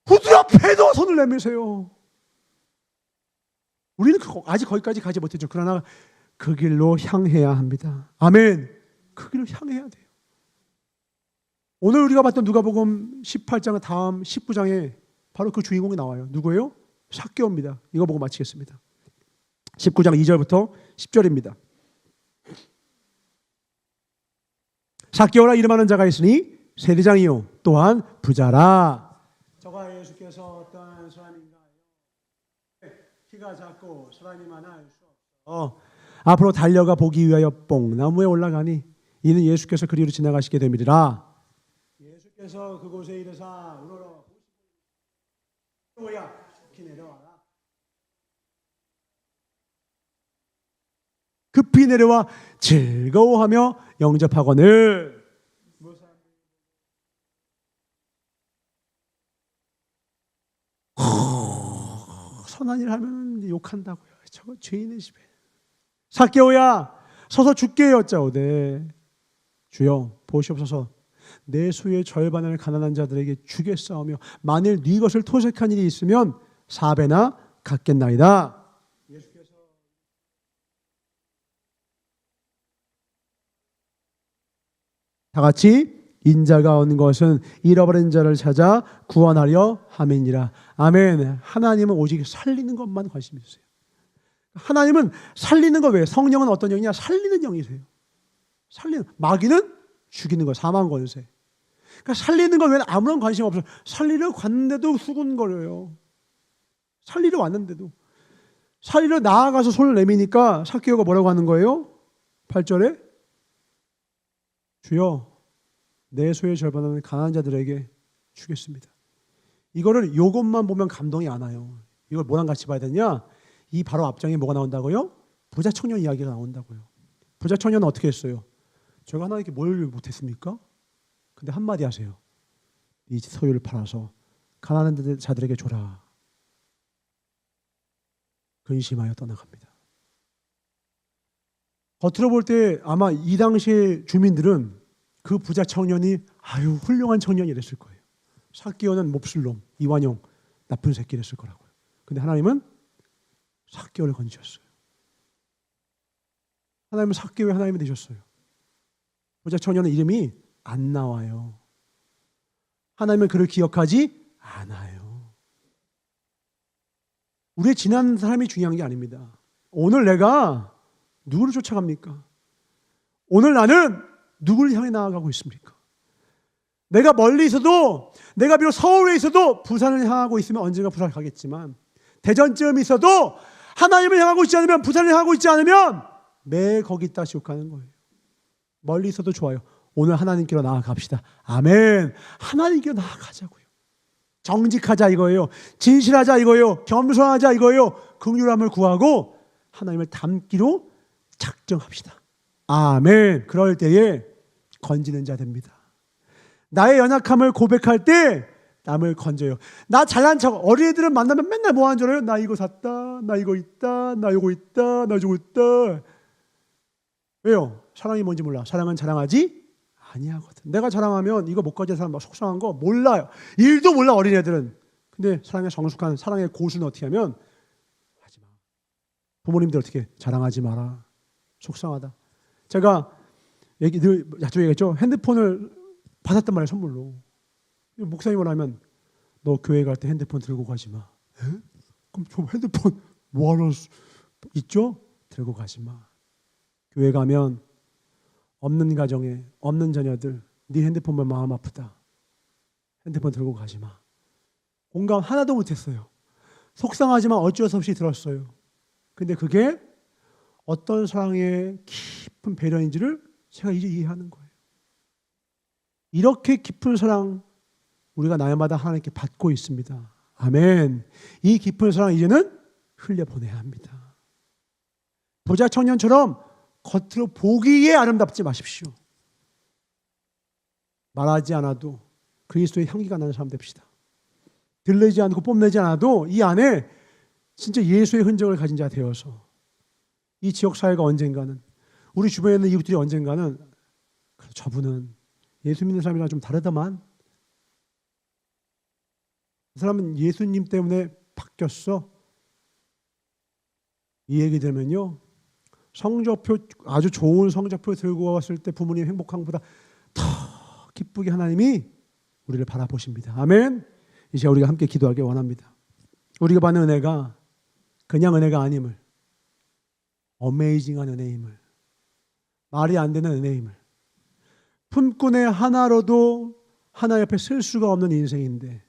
후두렵해도 손을 내미세요. 우리는 아직 거기까지 가지 못했죠. 그러나 그 길로 향해야 합니다. 아멘. 그 길로 향해야 돼요. 오늘 우리가 봤던 누가복음 18장 다음 19장에 바로 그 주인공이 나와요. 누구예요? 삭개오입니다. 이거 보고 마치겠습니다. 19장 2절부터 10절입니다. 삭개오라 이름하는 자가 있으니 세리장이요 또한 부자라. 저가 예수께서 어떤 사람인가요? 키가 작고 사람이 많아 알 수 없어. 앞으로 달려가 보기 위하여 뽕나무에 올라가니 이는 예수께서 그리로 지나가시게 됨이라. 예수께서 그곳에 이르사 우러러 보시야 깊이 내려와라. 급히 내려와 즐거워하며 영접하거늘 선한 일 하면 이제 욕한다고요. 저거 죄인의 집에. 삭개오야 서서 죽게 여짜오되 주여 보시옵소서 내 수의 절반을 가난한 자들에게 주겠사오며 만일 네 것을 토색한 일이 있으면 4배나 갚겠나이다. 예수께서 다 같이 인자가 온 것은 잃어버린 자를 찾아 구원하려 함이니라. 아멘. 하나님은 오직 살리는 것만 관심 있으세요. 하나님은 살리는 거. 왜? 성령은 어떤 영이냐? 살리는 영이세요. 살리는. 마귀는 죽이는 거, 사망 권세. 그러니까 살리는 건 왜 아무런 관심 없어요. 살리러 갔는데도 수군거려요. 살리러 왔는데도. 살리러 나아가서 손을 내미니까 삭개오가 뭐라고 하는 거예요? 8절에 주여 내 소의 절반은 가난한 자들에게 주겠습니다. 이거를 요것만 보면 감동이 안 와요. 이걸 뭐랑 같이 봐야 되냐? 이 바로 앞장에 뭐가 나온다고요? 부자 청년 이야기가 나온다고요. 부자 청년은 어떻게 했어요? 제가 하나님께 뭘 못했습니까? 근데 한마디 하세요. 이 소유를 팔아서 가난한 자들에게 줘라. 근심하여 떠나갑니다. 겉으로 볼 때 아마 이 당시의 주민들은 그 부자 청년이 아유 훌륭한 청년이랬을 거예요. 삭개오는 몹쓸놈, 이완용, 나쁜 새끼랬을 거라고요. 근데 하나님은 삭개오를 건지셨어요. 하나님은 삭개오의 하나님이 되셨어요. 부자 청년의 이름이 안 나와요. 하나님은 그를 기억하지 않아요. 우리의 지난 삶이 중요한 게 아닙니다. 오늘 내가 누구를 쫓아갑니까? 오늘 나는 누구를 향해 나아가고 있습니까? 내가 멀리 있어도, 내가 비록 서울에 있어도 부산을 향하고 있으면 언젠가 부산을 가겠지만 대전쯤 있어도 하나님을 향하고 있지 않으면, 부산을 향하고 있지 않으면 매 거기 있다 지옥 가는 거예요. 멀리 있어도 좋아요. 오늘 하나님께로 나아갑시다. 아멘. 하나님께로 나아가자고요. 정직하자 이거예요. 진실하자 이거예요. 겸손하자 이거예요. 긍휼함을 구하고 하나님을 닮기로 작정합시다. 아멘. 그럴 때에 건지는 자 됩니다. 나의 연약함을 고백할 때 남을 건져요. 나 잘난 척, 어린애들은 만나면 맨날 뭐 하는 줄 알아요? 나 이거 샀다, 나 이거 있다, 나 이거 있다, 나 저거 있다. 왜요? 사랑이 뭔지 몰라. 사랑은 자랑하지 아니하거든. 내가 자랑하면 이거 못 가진 사람 막 속상한 거 몰라요. 일도 몰라 어린애들은. 근데 사랑의 정숙한 사랑의 고수는 어떻게 하면 하지 마. 부모님들 어떻게 자랑하지 마라. 속상하다. 제가 늘 자주 얘기했죠. 핸드폰을 받았단 말이에요, 선물로. 목사님을 하면 너 교회 갈 때 핸드폰 들고 가지 마. 에? 그럼 저 핸드폰 뭐하러 있죠? 들고 가지 마. 교회 가면 없는 가정에 없는 자녀들 네 핸드폰 보면 마음 아프다. 핸드폰 들고 가지 마. 공감 하나도 못했어요. 속상하지만 어쩔 수 없이 들었어요. 근데 그게 어떤 사랑의 깊은 배려인지를 제가 이제 이해하는 거예요. 이렇게 깊은 사랑 우리가 날마다 하나님께 받고 있습니다. 아멘. 이 깊은 사랑 이제는 흘려보내야 합니다. 부자 청년처럼 겉으로 보기에 아름답지 마십시오. 말하지 않아도 그리스도의 향기가 나는 사람 됩시다. 들리지 않고 뽐내지 않아도 이 안에 진짜 예수의 흔적을 가진 자 되어서 이 지역사회가 언젠가는, 우리 주변에 있는 이웃들이 언젠가는 저분은 예수 믿는 사람이랑 좀 다르다만 그 사람은 예수님 때문에 바뀌었어. 이 얘기 들으면요, 성적표, 아주 좋은 성적표 들고 왔을 때 부모님 행복한 것보다 더 기쁘게 하나님이 우리를 바라보십니다. 아멘. 이제 우리가 함께 기도하기 원합니다. 우리가 받는 은혜가 그냥 은혜가 아님을, 어메이징한 은혜임을, 말이 안 되는 은혜임을, 품꾼의 하나로도 하나 옆에 쓸 수가 없는 인생인데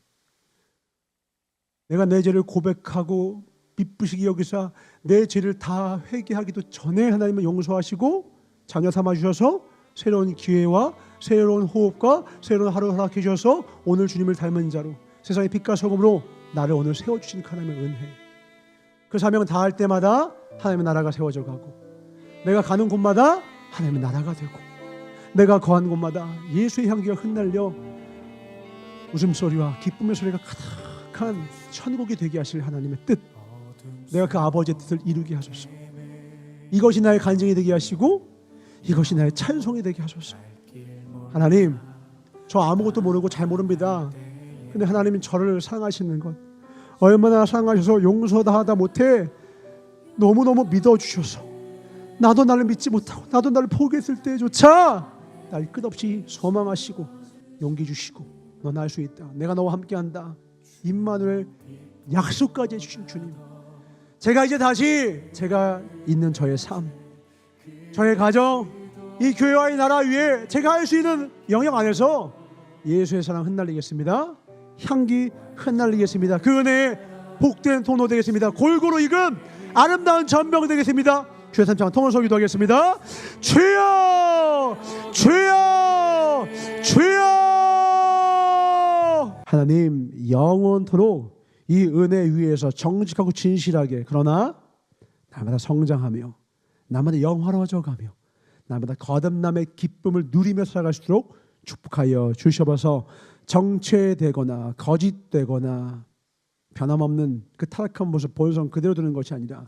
내가 내 죄를 고백하고 미쁘시기 여기사 내 죄를 다 회개하기도 전에 하나님은 용서하시고 자녀 삼아주셔서 새로운 기회와 새로운 호흡과 새로운 하루 허락해 주셔서 오늘 주님을 닮은 자로 세상의 빛과 소금으로 나를 오늘 세워주신 하나님의 은혜, 그 사명을 다할 때마다 하나님의 나라가 세워져 가고 내가 가는 곳마다 하나님의 나라가 되고 내가 거한 곳마다 예수의 향기가 흩날려 웃음소리와 기쁨의 소리가 가득한 천국이 되게 하실 하나님의 뜻, 내가 그 아버지의 뜻을 이루게 하소서. 이것이 나의 간증이 되게 하시고 이것이 나의 찬송이 되게 하소서. 하나님, 저 아무것도 모르고 잘 모릅니다. 근데 하나님은 저를 사랑하시는 것, 얼마나 사랑하셔서 용서다 하다 못해 너무너무 믿어주셔서 나도 나를 믿지 못하고 나도 나를 포기했을 때조차 날 끝없이 소망하시고 용기 주시고 넌 할 수 있다, 내가 너와 함께한다, 임마누엘 약속까지 해주신 주님, 제가 이제 다시 제가 있는 저의 삶, 저의 가정, 이 교회와 이 나라 위에 제가 할 수 있는 영역 안에서 예수의 사랑 흩날리겠습니다. 향기 흩날리겠습니다. 그 은혜에 복된 통로 되겠습니다. 골고루 익은 아름다운 전병 되겠습니다. 주의 삼창 통원서 기도하겠습니다. 주여, 주여, 주여. 하나님, 영원토록 이 은혜 위에서 정직하고 진실하게, 그러나 날마다 성장하며 날마다 영화로워져가며 날마다 거듭남의 기쁨을 누리며 살아갈 수 있도록 축복하여 주셔서 정체되거나 거짓되거나 변함없는 그 타락한 모습 본성 그대로 두는 것이 아니라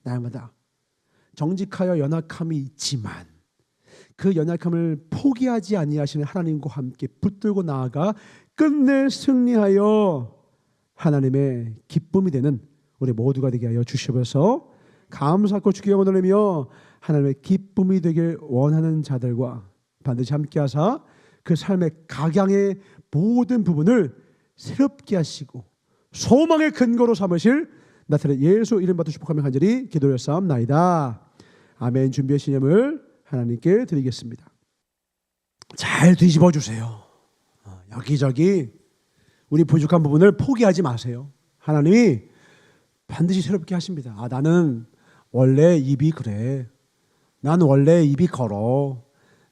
날마다 정직하여 연약함이 있지만 그 연약함을 포기하지 아니하시는 하나님과 함께 붙들고 나아가 끝내 승리하여 하나님의 기쁨이 되는 우리 모두가 되게 하여 주시옵소서. 감사하고 주께 영광을 돌리며 하나님의 기쁨이 되길 원하는 자들과 반드시 함께 하사 그 삶의 각양의 모든 부분을 새롭게 하시고 소망의 근거로 삼으실 나타낸 예수 이름 받고 축복하며 간절히 기도했사옵나이다. 아멘. 준비의 신념을 하나님께 드리겠습니다. 잘 뒤집어 주세요. 여기저기 우리 부족한 부분을 포기하지 마세요. 하나님이 반드시 새롭게 하십니다. 나는 원래 입이 그래. 나는 원래 입이 걸어.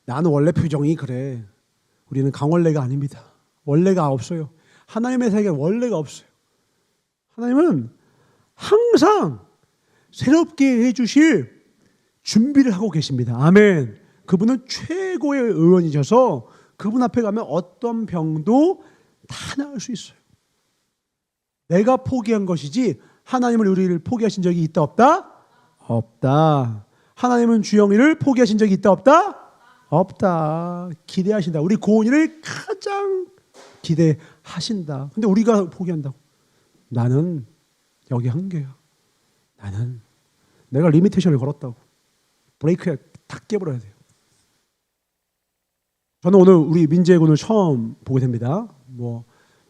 나는 원래 표정이 그래. 우리는 강원래가 아닙니다. 원래가 없어요. 하나님의 세계는 원래가 없어요. 하나님은 항상 새롭게 해주실 준비를 하고 계십니다. 아멘. 그분은 최고의 의원이셔서 그분 앞에 가면 어떤 병도 다 나을 수 있어요. 내가 포기한 것이지 하나님은 우리를 포기하신 적이 있다 없다? 없다. 하나님은 주영이를 포기하신 적이 있다 없다? 없다. 기대하신다. 우리 고은이를 가장 기대하신다. 근데 우리가 포기한다고. 나는 여기 한계야. 나는 내가 리미테이션을 걸었다고. 브레이크에 다 깨버려야 돼요. 저는 오늘 우리 민재 군을 처음 보게 됩니다.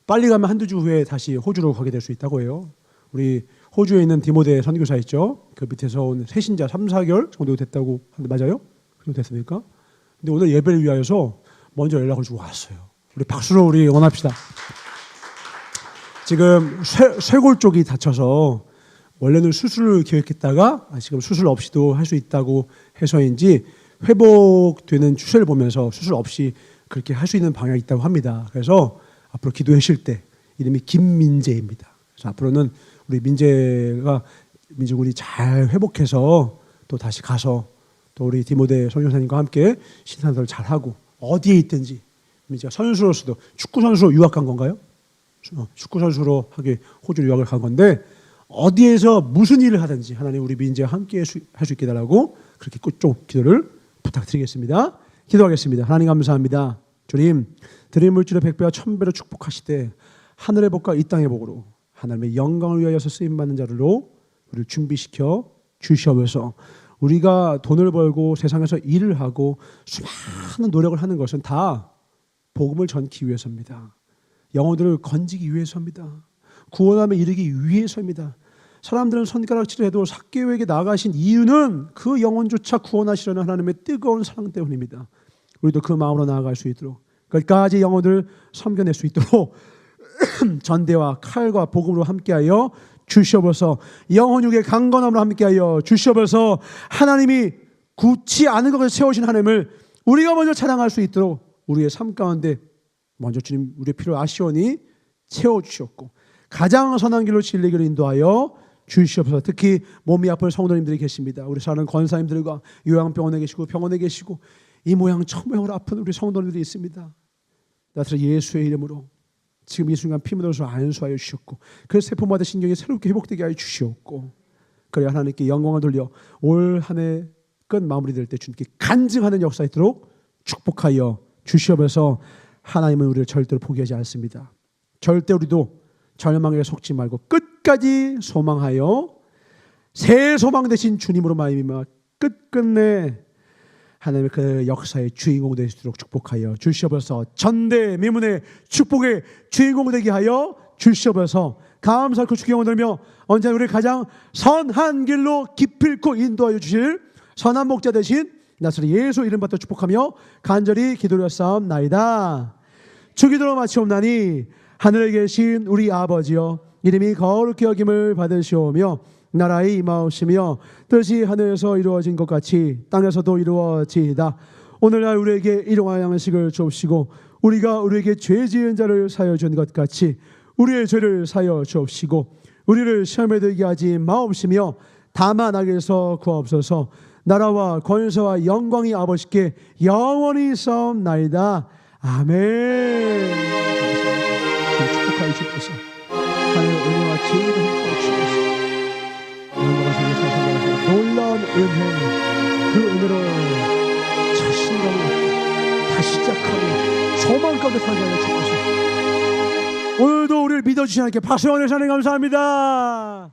빨리 가면 한두 주 후에 다시 호주로 가게 될 수 있다고 해요. 우리 호주에 있는 디모데 선교사 있죠. 그 밑에서 온 새신자 3, 4개월 정도 됐다고 하는데 맞아요? 그 정도 됐습니까? 근데 오늘 예배를 위하여서 먼저 연락을 주고 왔어요. 우리 박수로 우리 응원합시다. 지금 쇄골 쪽이 다쳐서 원래는 수술을 계획했다가 지금 수술 없이도 할 수 있다고 해서인지 회복되는 추세를 보면서 수술 없이 그렇게 할 수 있는 방향이 있다고 합니다. 그래서 앞으로 기도해 주실 때 이름이 김민재입니다. 그래서 앞으로는 우리 민재군이 잘 회복해서 또 다시 가서 또 우리 디모데 선교사님과 함께 신앙생활을 잘 하고 어디에 있든지 민재가 선수로서도 축구 선수로 유학 간 건가요? 축구 선수로 하게 호주로 유학을 간 건데 어디에서 무슨 일을 하든지 하나님 우리 민재와 함께 할 수 있게 달라고 그렇게 좀 기도를 부탁드리겠습니다. 기도하겠습니다. 하나님 감사합니다. 주님, 드린 물질의 100배와 1000배로 축복하시되 하늘의 복과 이 땅의 복으로 하나님의 영광을 위하여서 쓰임받는 자들로 우리를 준비시켜 주시옵소서. 우리가 돈을 벌고 세상에서 일을 하고 수많은 노력을 하는 것은 다 복음을 전기 위해서입니다. 영혼들을 건지기 위해서입니다. 구원함에 이르기 위해서입니다. 사람들은 손가락질을 해도 삭개오에게 나가신 이유는 그 영혼조차 구원하시려는 하나님의 뜨거운 사랑 때문입니다. 우리도 그 마음으로 나아갈 수 있도록 끝까지 영혼들을 섬겨낼 수 있도록 전대와 칼과 복음으로 함께하여 주시옵소서. 영혼육의 강건함으로 함께하여 주시옵소서. 하나님이 굳지 않은 것을 세우신 하나님을 우리가 먼저 찬양할 수 있도록 우리의 삶 가운데 먼저 주님 우리의 필요를 아시오니 채워주셨고 가장 선한 길로 진리 길을 인도하여 주시옵소서. 특히 몸이 아픈 성도님들이 계십니다. 우리 사랑하는 권사님들과 요양병원에 계시고 병원에 계시고 이 모양 저 모양으로 아픈 우리 성도님들이 있습니다. 나타나 예수의 이름으로 지금 이 순간 피문으로서 안수하여 주셨고 그 세포마다 신경이 새롭게 회복되게 하여 주시옵고 그래 하나님께 영광을 돌려 올 한 해 끝 마무리될 때 주님께 간증하는 역사 있도록 축복하여 주시옵소서. 하나님은 우리를 절대로 포기하지 않습니다. 절대 우리도 절망에 속지 말고 끝까지 소망하여 새 소망 되신 주님으로 말미암아 끝끝내 하나님의 그 역사의 주인공 될 수 있도록 축복하여 주시옵소서. 전대미문의 축복의 주인공 되게 하여 주시옵소서. 감사하고 주께 영광 돌며 언제나 우리를 가장 선한 길로 기필코 인도하여 주실 선한 목자 되신 나사렛 예수 이름 받들어 축복하며 간절히 기도하였사옵나이다. 주기도로 마치옵나니 하늘에 계신 우리 아버지여 이름이 거룩히 여김을 받으시오며 나라의 임하옵시며 뜻이 하늘에서 이루어진 것 같이 땅에서도 이루어지이다. 오늘날 우리에게 일용할 양식을 주옵시고 우리가 우리에게 죄 지은 자를 사하여 준 것 같이 우리의 죄를 사하여 주옵시고 우리를 시험에 들게 하지 마옵시며 다만 악에서 구하옵소서. 나라와 권세와 영광이 아버지께 영원히 있사옵나이다. 아멘. 축복하여 주옵소서. 하나님의 은혜와 지혜를 함께 주옵소서. 영광하시며 놀라운 은혜, 그 은혜로 자신감을 얻고 다시 시작하고 소망 가운데 살게 하여 주옵소서. 오늘도 우리를 믿어주시는 하나님께 박수 원해 하나님 감사합니다.